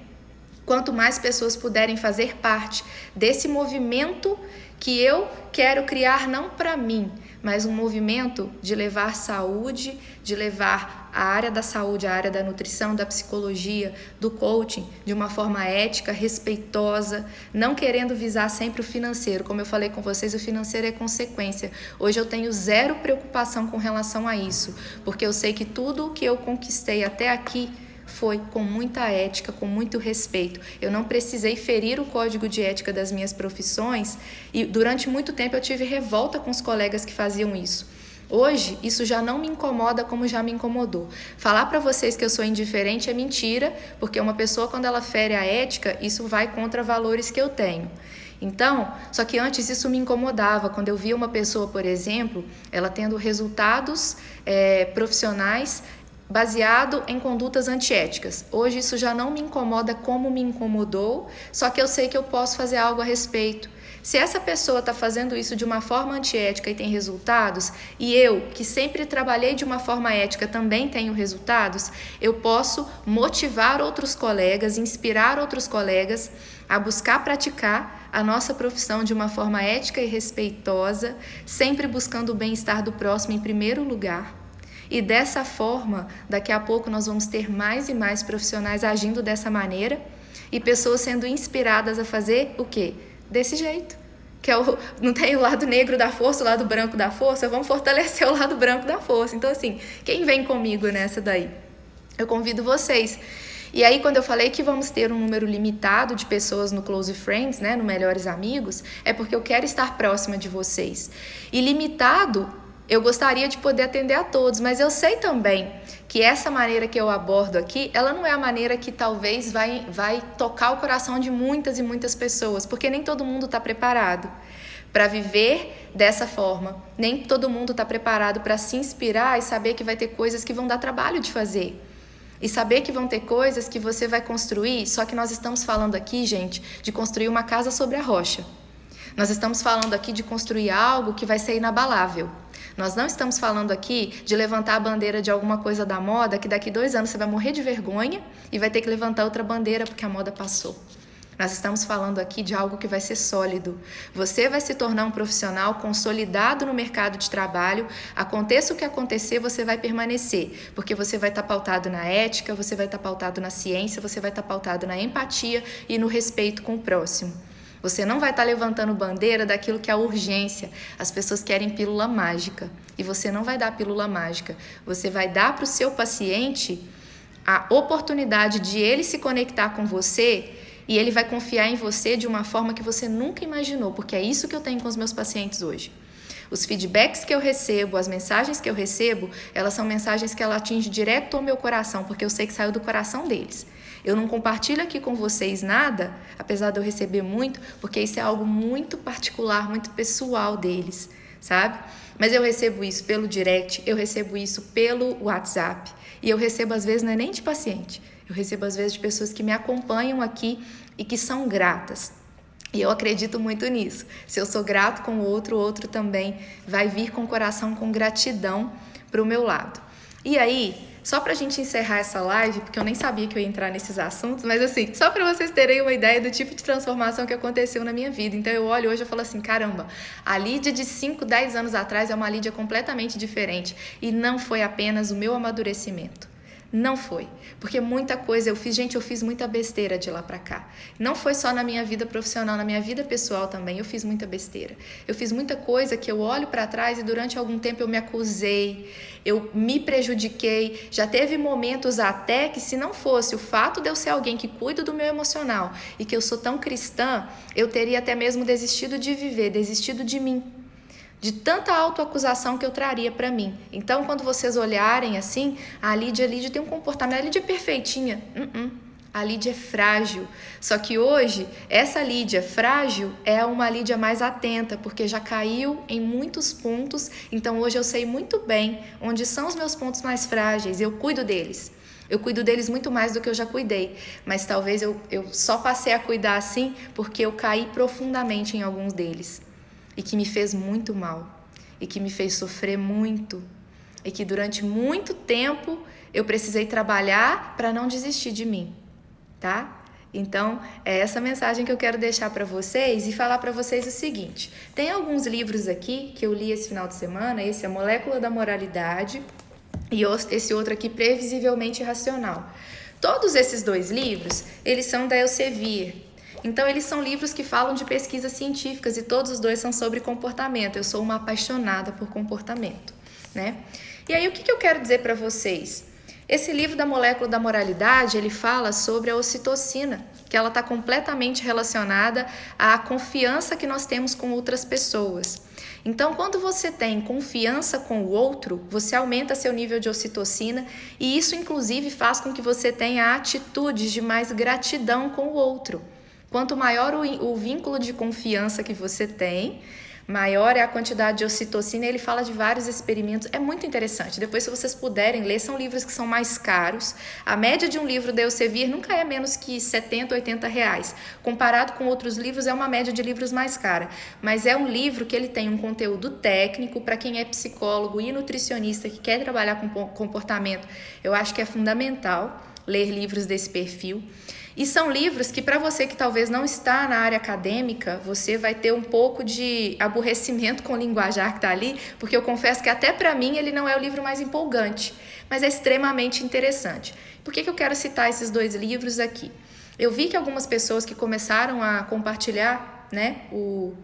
quanto mais pessoas puderem fazer parte desse movimento que eu quero criar não para mim, mas um movimento de levar saúde, de levar a área da saúde, a área da nutrição, da psicologia, do coaching, de uma forma ética, respeitosa, não querendo visar sempre o financeiro. Como eu falei com vocês, o financeiro é consequência. Hoje eu tenho zero preocupação com relação a isso, porque eu sei que tudo o que eu conquistei até aqui foi com muita ética, com muito respeito. Eu não precisei ferir o código de ética das minhas profissões e durante muito tempo eu tive revolta com os colegas que faziam isso. Hoje, isso já não me incomoda como já me incomodou. Falar para vocês que eu sou indiferente é mentira, porque uma pessoa, quando ela fere a ética, isso vai contra valores que eu tenho. Então, só que antes isso me incomodava, quando eu via uma pessoa, por exemplo, ela tendo resultados profissionais baseado em condutas antiéticas. Hoje isso já não me incomoda como me incomodou, só que eu sei que eu posso fazer algo a respeito. Se essa pessoa está fazendo isso de uma forma antiética e tem resultados, e eu, que sempre trabalhei de uma forma ética, também tenho resultados, eu posso motivar outros colegas, inspirar outros colegas a buscar praticar a nossa profissão de uma forma ética e respeitosa, sempre buscando o bem-estar do próximo em primeiro lugar. E dessa forma, daqui a pouco nós vamos ter mais e mais profissionais agindo dessa maneira e pessoas sendo inspiradas a fazer o quê? Desse jeito. Que é não tem o lado negro da força, o lado branco da força, vamos fortalecer o lado branco da força. Então assim, quem vem comigo nessa daí? Eu convido vocês. E aí, quando eu falei que vamos ter um número limitado de pessoas no Close Friends, né, no Melhores Amigos, é porque eu quero estar próxima de vocês. E limitado, eu gostaria de poder atender a todos, mas eu sei também que essa maneira que eu abordo aqui, ela não é a maneira que talvez vai tocar o coração de muitas e muitas pessoas, porque nem todo mundo está preparado para viver dessa forma. Nem todo mundo está preparado para se inspirar e saber que vai ter coisas que vão dar trabalho de fazer. E saber que vão ter coisas que você vai construir, só que nós estamos falando aqui, gente, de construir uma casa sobre a rocha. Nós estamos falando aqui de construir algo que vai ser inabalável. Nós não estamos falando aqui de levantar a bandeira de alguma coisa da moda que daqui 2 anos você vai morrer de vergonha e vai ter que levantar outra bandeira porque a moda passou. Nós estamos falando aqui de algo que vai ser sólido. Você vai se tornar um profissional consolidado no mercado de trabalho. Aconteça o que acontecer, você vai permanecer. Porque você vai estar pautado na ética, você vai estar pautado na ciência, você vai estar pautado na empatia e no respeito com o próximo. Você não vai estar levantando bandeira daquilo que é a urgência. As pessoas querem pílula mágica. E você não vai dar pílula mágica. Você vai dar para o seu paciente a oportunidade de ele se conectar com você. E ele vai confiar em você de uma forma que você nunca imaginou, porque é isso que eu tenho com os meus pacientes hoje. Os feedbacks que eu recebo, as mensagens que eu recebo, elas são mensagens que ela atinge direto ao meu coração, porque eu sei que saiu do coração deles. Eu não compartilho aqui com vocês nada, apesar de eu receber muito, porque isso é algo muito particular, muito pessoal deles, sabe? Mas eu recebo isso pelo direct, eu recebo isso pelo WhatsApp, e eu recebo às vezes não é nem de paciente, eu recebo às vezes de pessoas que me acompanham aqui e que são gratas. E eu acredito muito nisso. Se eu sou grato com o outro também vai vir com o coração com gratidão para o meu lado. E aí, só para a gente encerrar essa live, porque eu nem sabia que eu ia entrar nesses assuntos, mas assim, só para vocês terem uma ideia do tipo de transformação que aconteceu na minha vida. Então eu olho hoje e falo assim, caramba, a Lídia de 5, 10 anos atrás é uma Lídia completamente diferente. E não foi apenas o meu amadurecimento. Não foi, porque muita coisa eu fiz, gente, eu fiz muita besteira de lá pra cá. Não foi só na minha vida profissional, na minha vida pessoal também, eu fiz muita besteira. Eu fiz muita coisa que eu olho pra trás e durante algum tempo eu me acusei, eu me prejudiquei. Já teve momentos até que se não fosse o fato de eu ser alguém que cuida do meu emocional e que eu sou tão cristã, eu teria até mesmo desistido de viver, desistido de mim. De tanta autoacusação que eu traria para mim. Então, quando vocês olharem assim, a Lídia tem um comportamento, a Lídia é perfeitinha. A Lídia é frágil. Só que hoje, essa Lídia frágil é uma Lídia mais atenta, porque já caiu em muitos pontos. Então, hoje eu sei muito bem onde são os meus pontos mais frágeis. Eu cuido deles. Eu cuido deles muito mais do que eu já cuidei. Mas talvez eu só passei a cuidar assim porque eu caí profundamente em alguns deles. E que me fez muito mal, e que me fez sofrer muito, e que durante muito tempo eu precisei trabalhar para não desistir de mim, tá? Então, é essa mensagem que eu quero deixar para vocês e falar para vocês o seguinte, tem alguns livros aqui que eu li esse final de semana, esse é A Molécula da Moralidade e esse outro aqui, Previsivelmente Racional. Todos esses 2 livros, eles são da Elsevier. Então, eles são livros que falam de pesquisas científicas e todos os 2 são sobre comportamento. Eu sou uma apaixonada por comportamento, né? E aí, o que eu quero dizer para vocês? Esse livro da Molécula da Moralidade, ele fala sobre a ocitocina, que ela está completamente relacionada à confiança que nós temos com outras pessoas. Então, quando você tem confiança com o outro, você aumenta seu nível de ocitocina e isso, inclusive, faz com que você tenha atitudes de mais gratidão com o outro. Quanto maior o vínculo de confiança que você tem, maior é a quantidade de ocitocina. Ele fala de vários experimentos, é muito interessante. Depois, se vocês puderem ler, são livros que são mais caros. A média de um livro da Elsevier nunca é menos que R$70, R$80. Comparado com outros livros, é uma média de livros mais cara. Mas é um livro que ele tem um conteúdo técnico para quem é psicólogo e nutricionista que quer trabalhar com comportamento. Eu acho que é fundamental ler livros desse perfil. E são livros que, para você que talvez não está na área acadêmica, você vai ter um pouco de aborrecimento com o linguajar que está ali, porque eu confesso que até para mim ele não é o livro mais empolgante, mas é extremamente interessante. Por que eu quero citar esses 2 livros aqui? Eu vi que algumas pessoas que começaram a compartilhar, né, o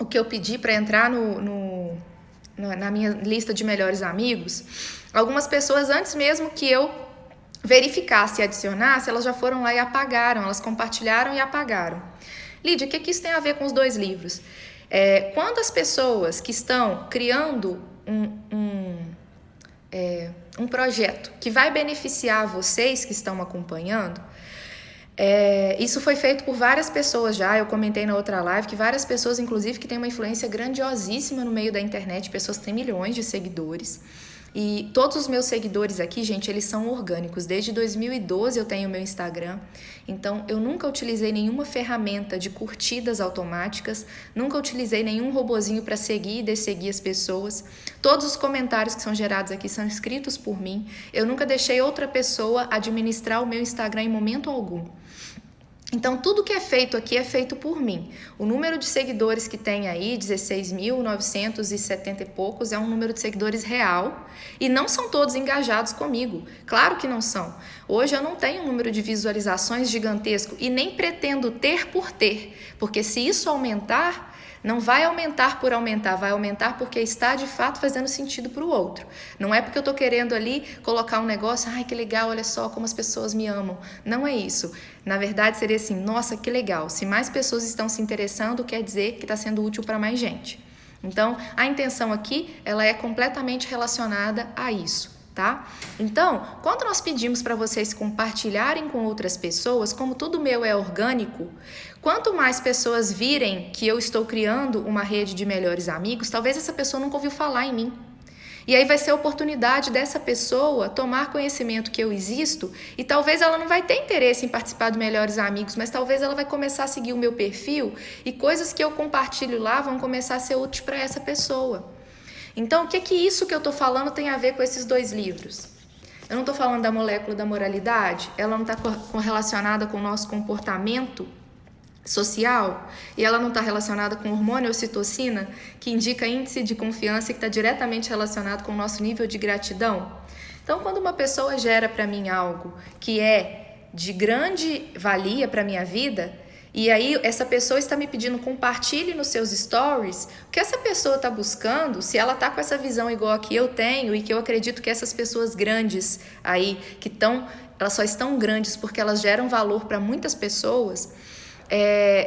que eu pedi para entrar na minha lista de melhores amigos, algumas pessoas antes mesmo que eu verificasse e adicionasse, elas já foram lá e apagaram, elas compartilharam e apagaram. Lídia, o que isso tem a ver com os 2 livros? Quando as pessoas que estão criando um projeto que vai beneficiar vocês que estão acompanhando, isso foi feito por várias pessoas já, eu comentei na outra live que várias pessoas, inclusive, que têm uma influência grandiosíssima no meio da internet, pessoas que têm milhões de seguidores. E todos os meus seguidores aqui, gente, eles são orgânicos. Desde 2012 eu tenho meu Instagram, então eu nunca utilizei nenhuma ferramenta de curtidas automáticas, nunca utilizei nenhum robozinho para seguir e desseguir as pessoas. Todos os comentários que são gerados aqui são escritos por mim. Eu nunca deixei outra pessoa administrar o meu Instagram em momento algum. Então, tudo que é feito aqui é feito por mim. O número de seguidores que tem aí, 16.970 e poucos, é um número de seguidores real. E não são todos engajados comigo. Claro que não são. Hoje eu não tenho um número de visualizações gigantesco e nem pretendo ter por ter. Porque se isso aumentar, não vai aumentar por aumentar, vai aumentar porque está de fato fazendo sentido para o outro. Não é porque eu estou querendo ali colocar um negócio, ai que legal, olha só como as pessoas me amam. Não é isso. Na verdade seria assim, nossa que legal, se mais pessoas estão se interessando, quer dizer que está sendo útil para mais gente. Então a intenção aqui, ela é completamente relacionada a isso. Tá? Então, quando nós pedimos para vocês compartilharem com outras pessoas, como tudo meu é orgânico, quanto mais pessoas virem que eu estou criando uma rede de melhores amigos, talvez essa pessoa nunca ouviu falar em mim. E aí vai ser a oportunidade dessa pessoa tomar conhecimento que eu existo e talvez ela não vai ter interesse em participar do Melhores Amigos, mas talvez ela vai começar a seguir o meu perfil e coisas que eu compartilho lá vão começar a ser úteis para essa pessoa. Então, o que isso que eu estou falando tem a ver com esses 2 livros? Eu não estou falando da molécula da moralidade? Ela não está relacionada com o nosso comportamento social? E ela não está relacionada com o hormônio ocitocina, que indica índice de confiança e que está diretamente relacionado com o nosso nível de gratidão? Então, quando uma pessoa gera para mim algo que é de grande valia para a minha vida, e aí essa pessoa está me pedindo compartilhe nos seus stories, o que essa pessoa está buscando, se ela está com essa visão igual a que eu tenho e que eu acredito que essas pessoas grandes aí, que elas só estão grandes porque elas geram valor para muitas pessoas,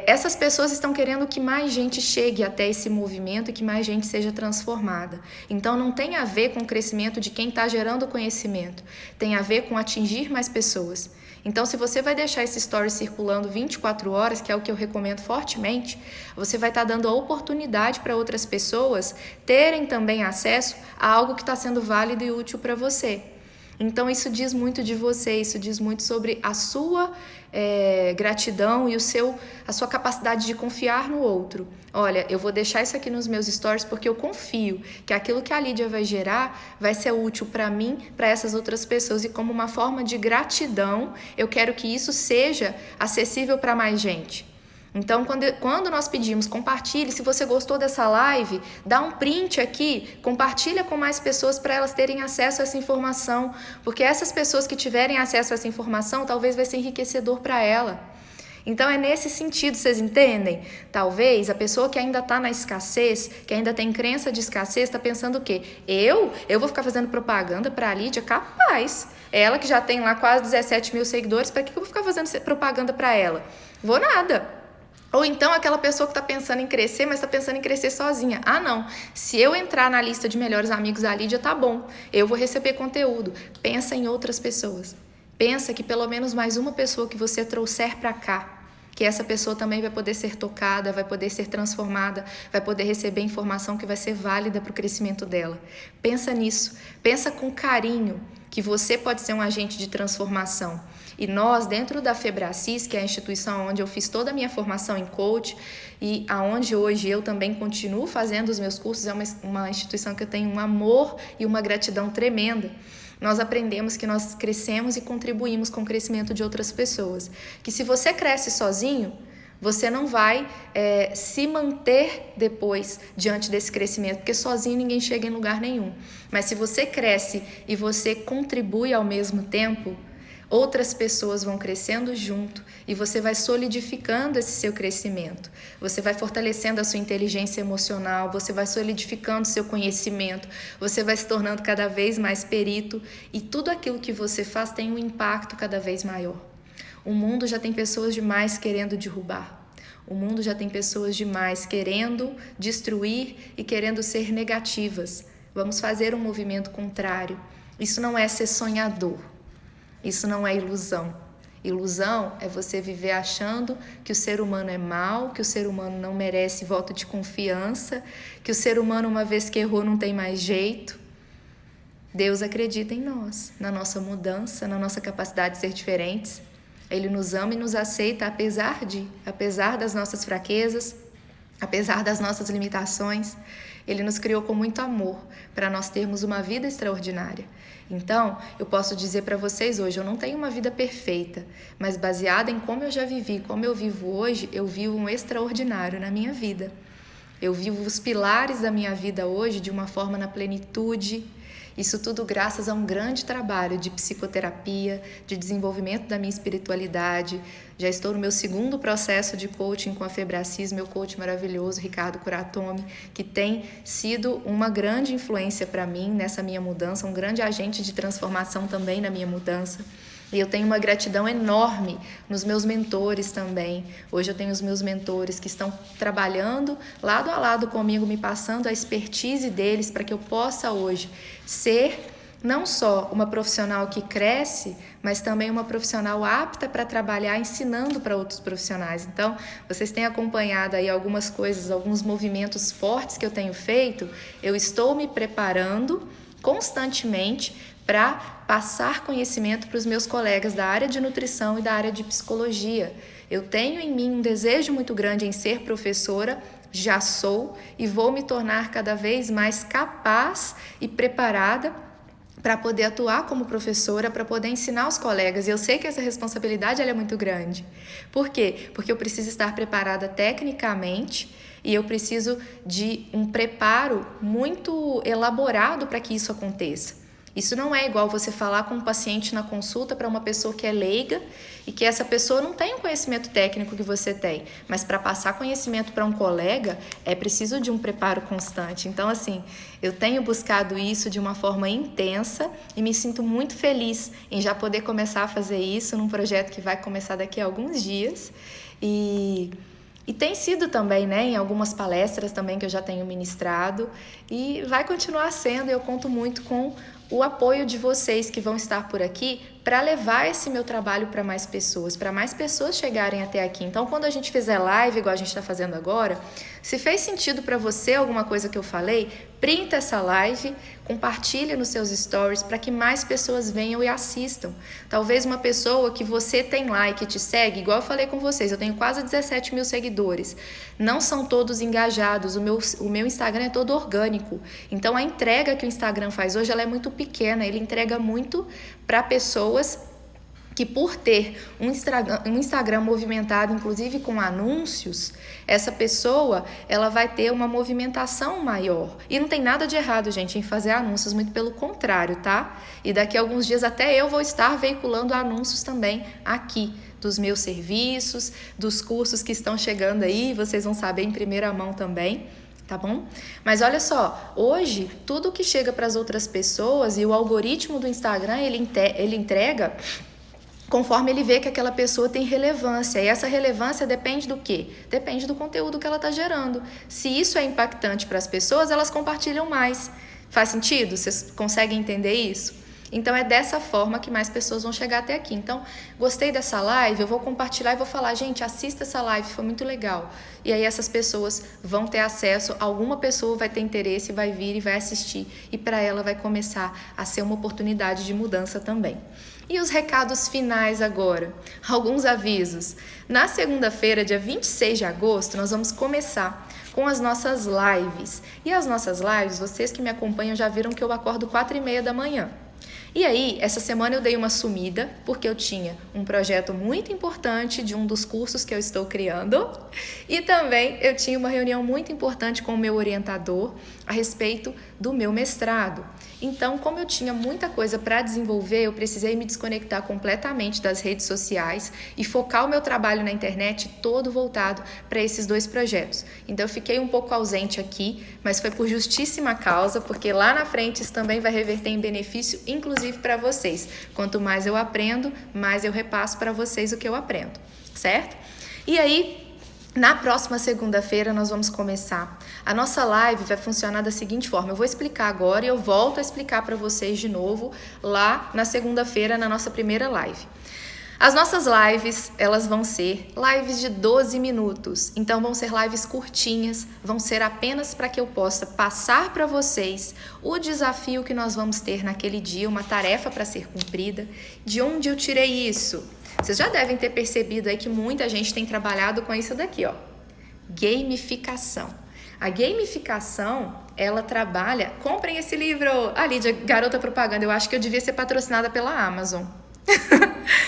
essas pessoas estão querendo que mais gente chegue até esse movimento e que mais gente seja transformada. Então não tem a ver com o crescimento de quem está gerando conhecimento, tem a ver com atingir mais pessoas. Então, se você vai deixar esse story circulando 24 horas, que é o que eu recomendo fortemente, você vai estar dando a oportunidade para outras pessoas terem também acesso a algo que está sendo válido e útil para você. Então, isso diz muito de você, isso diz muito sobre a sua gratidão e a sua capacidade de confiar no outro. Olha, eu vou deixar isso aqui nos meus stories porque eu confio que aquilo que a Lídia vai gerar vai ser útil para mim, para essas outras pessoas. E como uma forma de gratidão, eu quero que isso seja acessível para mais gente. Então, quando nós pedimos, compartilhe, se você gostou dessa live, dá um print aqui, compartilha com mais pessoas para elas terem acesso a essa informação, porque essas pessoas que tiverem acesso a essa informação, talvez vai ser enriquecedor para ela. Então, é nesse sentido, vocês entendem? Talvez a pessoa que ainda está na escassez, que ainda tem crença de escassez, está pensando o quê? Eu vou ficar fazendo propaganda para a Lídia? Capaz! Ela que já tem lá quase 17 mil seguidores, para que eu vou ficar fazendo propaganda para ela? Vou nada! Ou então aquela pessoa que está pensando em crescer, mas está pensando em crescer sozinha. Ah, não. Se eu entrar na lista de melhores amigos da Lídia, tá bom. Eu vou receber conteúdo. Pensa em outras pessoas. Pensa que pelo menos mais uma pessoa que você trouxer para cá, que essa pessoa também vai poder ser tocada, vai poder ser transformada, vai poder receber informação que vai ser válida para o crescimento dela. Pensa nisso. Pensa com carinho que você pode ser um agente de transformação. E nós, dentro da Febracis, que é a instituição onde eu fiz toda a minha formação em coach e aonde hoje eu também continuo fazendo os meus cursos, é uma instituição que eu tenho um amor e uma gratidão tremenda. Nós aprendemos que nós crescemos e contribuímos com o crescimento de outras pessoas. Que se você cresce sozinho, você não vai se manter depois diante desse crescimento, porque sozinho ninguém chega em lugar nenhum. Mas se você cresce e você contribui ao mesmo tempo, outras pessoas vão crescendo junto e você vai solidificando esse seu crescimento. Você vai fortalecendo a sua inteligência emocional, você vai solidificando o seu conhecimento, você vai se tornando cada vez mais perito e tudo aquilo que você faz tem um impacto cada vez maior. O mundo já tem pessoas demais querendo derrubar. O mundo já tem pessoas demais querendo destruir e querendo ser negativas. Vamos fazer um movimento contrário. Isso não é ser sonhador. Isso não é ilusão. Ilusão é você viver achando que o ser humano é mau, que o ser humano não merece voto de confiança, que o ser humano, uma vez que errou, não tem mais jeito. Deus acredita em nós, na nossa mudança, na nossa capacidade de ser diferentes. Ele nos ama e nos aceita apesar das nossas fraquezas, apesar das nossas limitações. Ele nos criou com muito amor para nós termos uma vida extraordinária. Então, eu posso dizer para vocês hoje, eu não tenho uma vida perfeita, mas baseada em como eu já vivi, como eu vivo hoje, eu vivo um extraordinário na minha vida. Eu vivo os pilares da minha vida hoje de uma forma na plenitude. Isso tudo graças a um grande trabalho de psicoterapia, de desenvolvimento da minha espiritualidade. Já estou no meu segundo processo de coaching com a Febracis, meu coach maravilhoso, Ricardo Kuratomi, que tem sido uma grande influência para mim nessa minha mudança, um grande agente de transformação também na minha mudança. E eu tenho uma gratidão enorme nos meus mentores também. Hoje eu tenho os meus mentores que estão trabalhando lado a lado comigo, me passando a expertise deles para que eu possa hoje ser não só uma profissional que cresce, mas também uma profissional apta para trabalhar ensinando para outros profissionais. Então, vocês têm acompanhado aí algumas coisas, alguns movimentos fortes que eu tenho feito. Eu estou me preparando constantemente para passar conhecimento para os meus colegas da área de nutrição e da área de psicologia. Eu tenho em mim um desejo muito grande em ser professora, já sou e vou me tornar cada vez mais capaz e preparada para poder atuar como professora, para poder ensinar os colegas. E eu sei que essa responsabilidade ela é muito grande. Por quê? Porque eu preciso estar preparada tecnicamente e eu preciso de um preparo muito elaborado para que isso aconteça. Isso não é igual você falar com um paciente na consulta para uma pessoa que é leiga e que essa pessoa não tem o conhecimento técnico que você tem, mas para passar conhecimento para um colega é preciso de um preparo constante. Então, assim, eu tenho buscado isso de uma forma intensa e me sinto muito feliz em já poder começar a fazer isso num projeto que vai começar daqui a alguns dias e tem sido também, né, em algumas palestras também que eu já tenho ministrado e vai continuar sendo. Eu conto muito com o apoio de vocês que vão estar por aqui para levar esse meu trabalho para mais pessoas chegarem até aqui. Então, quando a gente fizer live, igual a gente está fazendo agora, se fez sentido para você alguma coisa que eu falei, printa essa live, compartilha nos seus stories para que mais pessoas venham e assistam. Talvez uma pessoa que você tem lá e que te segue, igual eu falei com vocês, eu tenho quase 17 mil seguidores. Não são todos engajados, o meu Instagram é todo orgânico. Então, a entrega que o Instagram faz hoje ela é muito pequena, ele entrega muito para pessoas que por ter um Instagram movimentado, inclusive com anúncios, essa pessoa ela vai ter uma movimentação maior. E não tem nada de errado, gente, em fazer anúncios, muito pelo contrário, tá? E daqui a alguns dias até eu vou estar veiculando anúncios também aqui, dos meus serviços, dos cursos que estão chegando aí, vocês vão saber em primeira mão também. Tá bom? Mas olha só, hoje tudo que chega para as outras pessoas e o algoritmo do Instagram, ele entrega conforme ele vê que aquela pessoa tem relevância. E essa relevância depende do quê? Depende do conteúdo que ela está gerando. Se isso é impactante para as pessoas, elas compartilham mais. Faz sentido? Vocês conseguem entender isso? Então é dessa forma que mais pessoas vão chegar até aqui. Então, gostei dessa live, eu vou compartilhar e vou falar, gente, assista essa live, foi muito legal. E aí essas pessoas vão ter acesso, alguma pessoa vai ter interesse, vai vir e vai assistir. E para ela vai começar a ser uma oportunidade de mudança também. E os recados finais agora, alguns avisos. Na segunda-feira, dia 26 de agosto, nós vamos começar com as nossas lives. E as nossas lives, vocês que me acompanham já viram que eu acordo 4h30 da manhã. E aí, essa semana eu dei uma sumida, porque eu tinha um projeto muito importante de um dos cursos que eu estou criando, e também eu tinha uma reunião muito importante com o meu orientador a respeito do meu mestrado. Então, como eu tinha muita coisa para desenvolver, eu precisei me desconectar completamente das redes sociais e focar o meu trabalho na internet todo voltado para esses dois projetos. Então, eu fiquei um pouco ausente aqui, mas foi por justíssima causa, porque lá na frente isso também vai reverter em benefício, inclusive para vocês. Quanto mais eu aprendo, mais eu repasso para vocês o que eu aprendo, certo? E aí, na próxima segunda-feira nós vamos começar. A nossa live vai funcionar da seguinte forma, eu vou explicar agora e eu volto a explicar para vocês de novo lá na segunda-feira, na nossa primeira live. As nossas lives, elas vão ser lives de 12 minutos, então vão ser lives curtinhas, vão ser apenas para que eu possa passar para vocês o desafio que nós vamos ter naquele dia, uma tarefa para ser cumprida. De onde eu tirei isso? Vocês já devem ter percebido aí que muita gente tem trabalhado com isso daqui, ó, gamificação. A gamificação, ela trabalha... Comprem esse livro, a Lídia, Garota Propaganda, eu acho que eu devia ser patrocinada pela Amazon.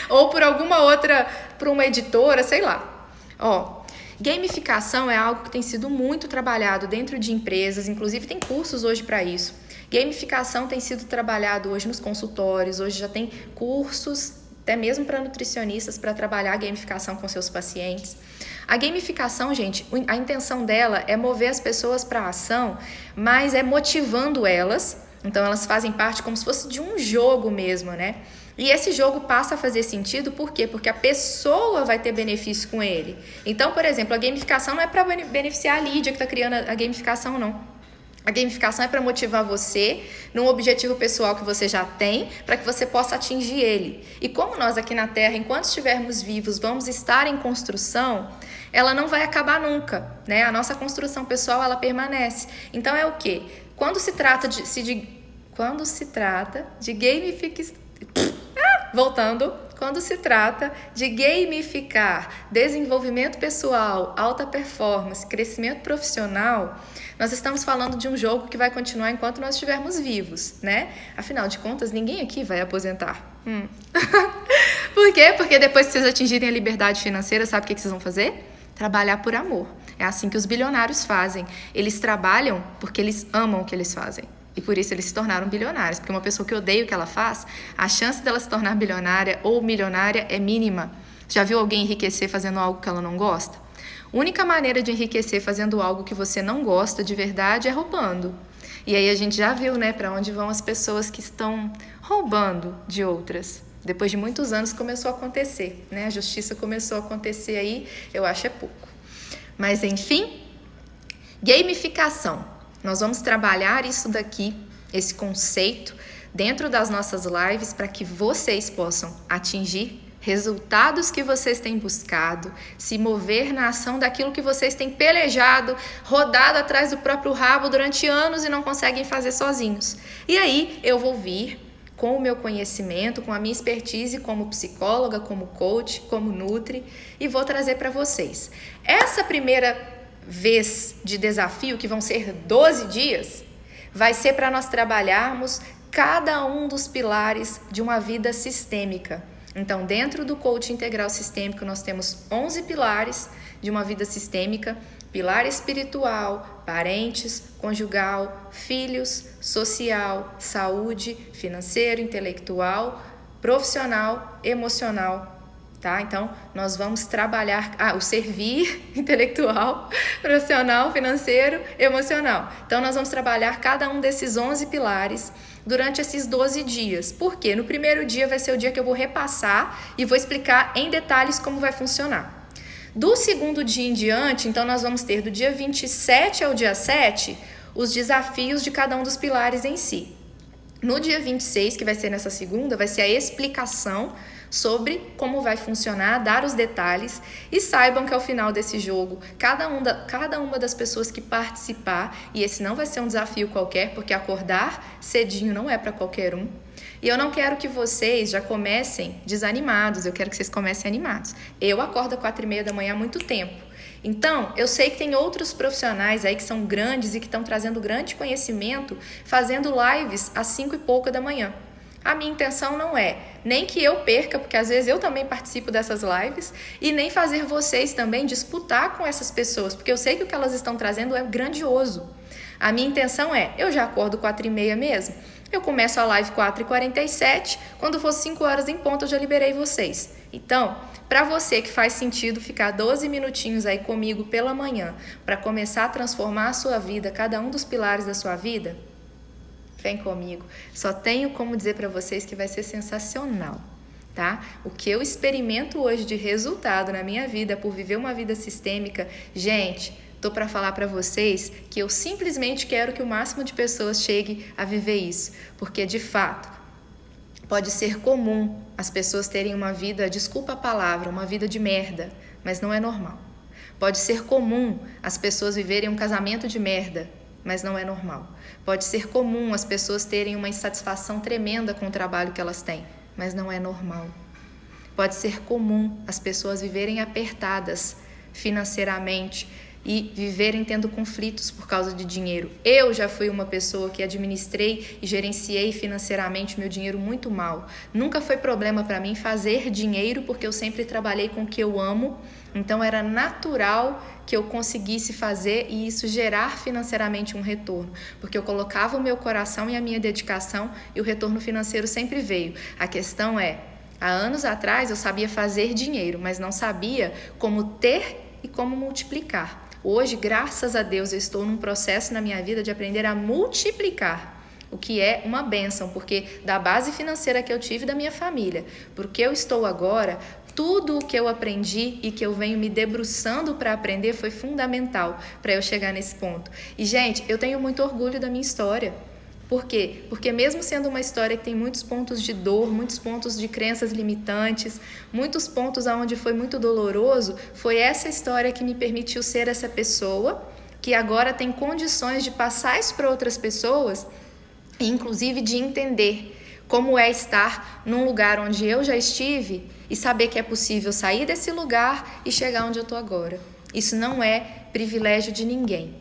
Ou por alguma outra, por uma editora, sei lá. Ó, gamificação é algo que tem sido muito trabalhado dentro de empresas, inclusive tem cursos hoje para isso. Gamificação tem sido trabalhado hoje nos consultórios, hoje já tem cursos, até mesmo para nutricionistas, para trabalhar a gamificação com seus pacientes. A gamificação, gente, a intenção dela é mover as pessoas para a ação, mas é motivando elas, então elas fazem parte como se fosse de um jogo mesmo, né? E esse jogo passa a fazer sentido, por quê? Porque a pessoa vai ter benefício com ele. Então, por exemplo, a gamificação não é para beneficiar a Lídia que está criando a gamificação, não. A gamificação é para motivar você num objetivo pessoal que você já tem, para que você possa atingir ele. E como nós aqui na Terra, enquanto estivermos vivos, vamos estar em construção, ela não vai acabar nunca, né? A nossa construção pessoal, ela permanece. Então é o quê? Quando se trata de gamificação... Voltando, quando se trata de gamificar desenvolvimento pessoal, alta performance, crescimento profissional, nós estamos falando de um jogo que vai continuar enquanto nós estivermos vivos, né? Afinal de contas, ninguém aqui vai aposentar. Por quê? Porque depois que vocês atingirem a liberdade financeira, sabe o que vocês vão fazer? Trabalhar por amor. É assim que os bilionários fazem. Eles trabalham porque eles amam o que eles fazem. E por isso eles se tornaram bilionários. Porque uma pessoa que odeia o que ela faz, a chance dela se tornar bilionária ou milionária é mínima. Já viu alguém enriquecer fazendo algo que ela não gosta? A única maneira de enriquecer fazendo algo que você não gosta de verdade é roubando. E aí a gente já viu, né, para onde vão as pessoas que estão roubando de outras. Depois de muitos anos começou a acontecer, né? A justiça começou a acontecer aí, eu acho é pouco. Mas enfim, gamificação. Nós vamos trabalhar isso daqui, esse conceito, dentro das nossas lives para que vocês possam atingir resultados que vocês têm buscado, se mover na ação daquilo que vocês têm pelejado, rodado atrás do próprio rabo durante anos e não conseguem fazer sozinhos. E aí eu vou vir com o meu conhecimento, com a minha expertise como psicóloga, como coach, como nutri e vou trazer para vocês. Essa primeira vez de desafio, que vão ser 12 dias, vai ser para nós trabalharmos cada um dos pilares de uma vida sistêmica. Então, dentro do coaching integral sistêmico, nós temos 11 pilares de uma vida sistêmica: pilar espiritual, parentes, conjugal, filhos, social, saúde, financeiro, intelectual, profissional, emocional. Tá? Então, nós vamos trabalhar o servir intelectual, profissional, financeiro, emocional. Então, nós vamos trabalhar cada um desses 11 pilares durante esses 12 dias. Por quê? No primeiro dia vai ser o dia que eu vou repassar e vou explicar em detalhes como vai funcionar. Do segundo dia em diante, então, nós vamos ter do dia 27 ao dia 7 os desafios de cada um dos pilares em si. No dia 26, que vai ser nessa segunda, vai ser a explicação sobre como vai funcionar, dar os detalhes, e saibam que ao final desse jogo, cada uma das pessoas que participar, e esse não vai ser um desafio qualquer, porque acordar cedinho não é para qualquer um, e eu não quero que vocês já comecem desanimados, eu quero que vocês comecem animados. Eu acordo às 4h30 da manhã há muito tempo. Então, eu sei que tem outros profissionais aí que são grandes e que estão trazendo grande conhecimento, fazendo lives às 5 e pouca da manhã. A minha intenção não é nem que eu perca, porque às vezes eu também participo dessas lives, e nem fazer vocês também disputar com essas pessoas, porque eu sei que o que elas estão trazendo é grandioso. A minha intenção é, eu já acordo 4h30 mesmo, eu começo a live 4h47, quando for 5 horas em ponto eu já liberei vocês. Então, para você que faz sentido ficar 12 minutinhos aí comigo pela manhã, para começar a transformar a sua vida, cada um dos pilares da sua vida, vem comigo. Só tenho como dizer para vocês que vai ser sensacional, tá? O que eu experimento hoje de resultado na minha vida por viver uma vida sistêmica, gente, tô para falar para vocês que eu simplesmente quero que o máximo de pessoas chegue a viver isso, porque de fato pode ser comum as pessoas terem uma vida, desculpa a palavra, uma vida de merda, mas não é normal. Pode ser comum as pessoas viverem um casamento de merda, mas não é normal. Pode ser comum as pessoas terem uma insatisfação tremenda com o trabalho que elas têm, mas não é normal. Pode ser comum as pessoas viverem apertadas financeiramente e viverem tendo conflitos por causa de dinheiro. Eu já fui uma pessoa que administrei e gerenciei financeiramente meu dinheiro muito mal. Nunca foi problema para mim fazer dinheiro, porque eu sempre trabalhei com o que eu amo, então era natural que eu conseguisse fazer e isso gerar financeiramente um retorno, porque eu colocava o meu coração e a minha dedicação e o retorno financeiro sempre veio. A questão é, há anos atrás eu sabia fazer dinheiro, mas não sabia como ter e como multiplicar. Hoje, graças a Deus, eu estou num processo na minha vida de aprender a multiplicar, o que é uma bênção, porque da base financeira que eu tive da minha família, porque eu estou agora, tudo o que eu aprendi e que eu venho me debruçando para aprender foi fundamental para eu chegar nesse ponto. E, gente, eu tenho muito orgulho da minha história. Por quê? Porque mesmo sendo uma história que tem muitos pontos de dor, muitos pontos de crenças limitantes, muitos pontos onde foi muito doloroso, foi essa história que me permitiu ser essa pessoa que agora tem condições de passar isso para outras pessoas, e inclusive de entender como é estar num lugar onde eu já estive e saber que é possível sair desse lugar e chegar onde eu estou agora. Isso não é privilégio de ninguém.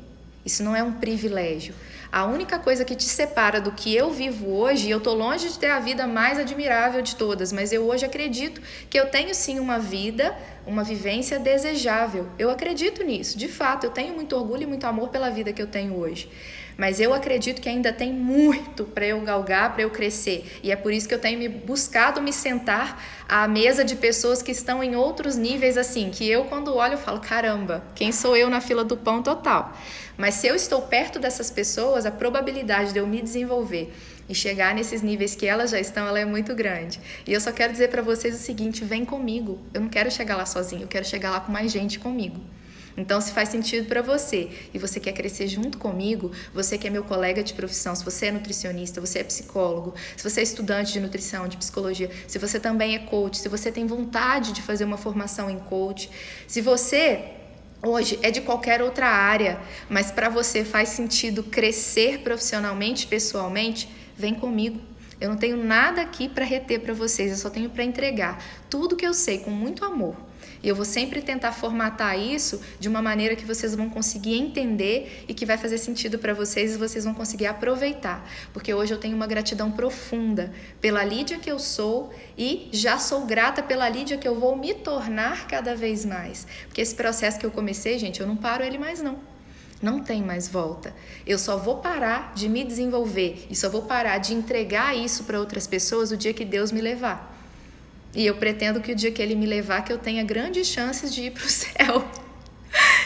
Isso não é um privilégio. A única coisa que te separa do que eu vivo hoje, e eu tô longe de ter a vida mais admirável de todas, mas eu hoje acredito que eu tenho sim uma vida, uma vivência desejável. Eu acredito nisso, de fato, eu tenho muito orgulho e muito amor pela vida que eu tenho hoje. Mas eu acredito que ainda tem muito para eu galgar, para eu crescer. E é por isso que eu tenho buscado me sentar à mesa de pessoas que estão em outros níveis assim, que eu quando olho eu falo, caramba, quem sou eu na fila do pão total? Mas se eu estou perto dessas pessoas, a probabilidade de eu me desenvolver e chegar nesses níveis que elas já estão, ela é muito grande. E eu só quero dizer para vocês o seguinte, vem comigo. Eu não quero chegar lá sozinho, eu quero chegar lá com mais gente comigo. Então, se faz sentido para você e você quer crescer junto comigo, você que é meu colega de profissão, se você é nutricionista, você é psicólogo, se você é estudante de nutrição, de psicologia, se você também é coach, se você tem vontade de fazer uma formação em coach, se você hoje é de qualquer outra área, mas para você faz sentido crescer profissionalmente, pessoalmente, vem comigo. Eu não tenho nada aqui para reter para vocês, eu só tenho para entregar tudo que eu sei com muito amor. E eu vou sempre tentar formatar isso de uma maneira que vocês vão conseguir entender e que vai fazer sentido para vocês e vocês vão conseguir aproveitar. Porque hoje eu tenho uma gratidão profunda pela Lídia que eu sou e já sou grata pela Lídia que eu vou me tornar cada vez mais. Porque esse processo que eu comecei, gente, eu não paro ele mais não. Não tem mais volta. Eu só vou parar de me desenvolver e só vou parar de entregar isso para outras pessoas o dia que Deus me levar. E eu pretendo que o dia que Ele me levar, que eu tenha grandes chances de ir para o céu.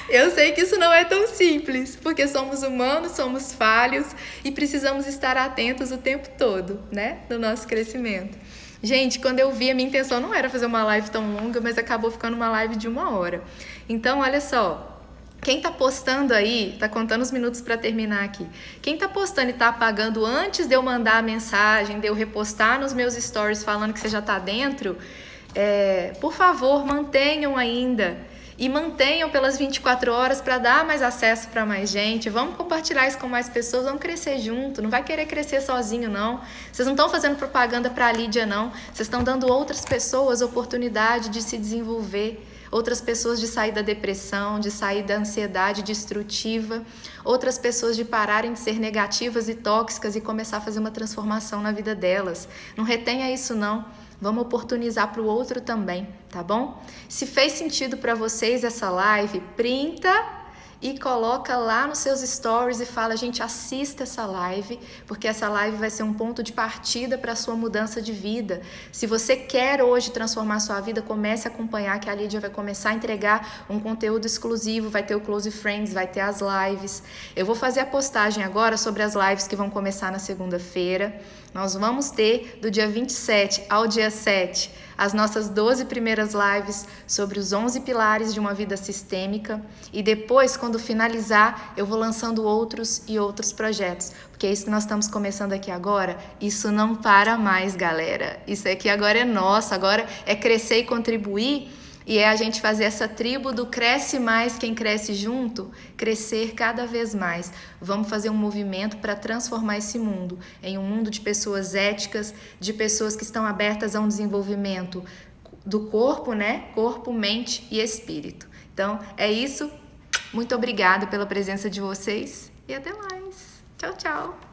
Eu sei que isso não é tão simples, porque somos humanos, somos falhos e precisamos estar atentos o tempo todo, né? Do nosso crescimento. Gente, quando eu vi, a minha intenção não era fazer uma live tão longa, mas acabou ficando uma live de 1 hora. Então, olha só. Quem tá postando aí, tá contando os minutos para terminar aqui. Quem tá postando e tá apagando antes de eu mandar a mensagem, de eu repostar nos meus stories falando que você já tá dentro, por favor, mantenham ainda. E mantenham pelas 24 horas para dar mais acesso para mais gente. Vamos compartilhar isso com mais pessoas, vamos crescer junto. Não vai querer crescer sozinho, não. Vocês não estão fazendo propaganda para a Lídia, não. Vocês estão dando outras pessoas oportunidade de se desenvolver. outras pessoas de sair da depressão, de sair da ansiedade destrutiva, outras pessoas de pararem de ser negativas e tóxicas e começar a fazer uma transformação na vida delas. Não retenha isso não. Vamos oportunizar para o outro também, tá bom? Se fez sentido para vocês essa live, printa e coloca lá nos seus stories e fala, gente, assista essa live, porque essa live vai ser um ponto de partida para a sua mudança de vida. Se você quer hoje transformar a sua vida, comece a acompanhar, que a Lídia vai começar a entregar um conteúdo exclusivo, vai ter o Close Friends, vai ter as lives. Eu vou fazer a postagem agora sobre as lives que vão começar na segunda-feira. Nós vamos ter do dia 27 ao dia 7 as nossas 12 primeiras lives sobre os 11 pilares de uma vida sistêmica e depois, quando finalizar, eu vou lançando outros e outros projetos, porque é isso que nós estamos começando aqui agora, isso não para mais, galera. Isso aqui agora é nosso, agora é crescer e contribuir. E é a gente fazer essa tribo do cresce mais, quem cresce junto, crescer cada vez mais. Vamos fazer um movimento para transformar esse mundo em um mundo de pessoas éticas, de pessoas que estão abertas a um desenvolvimento do corpo, né? Corpo, mente e espírito. Então, é isso. Muito obrigada pela presença de vocês e até mais. Tchau, tchau.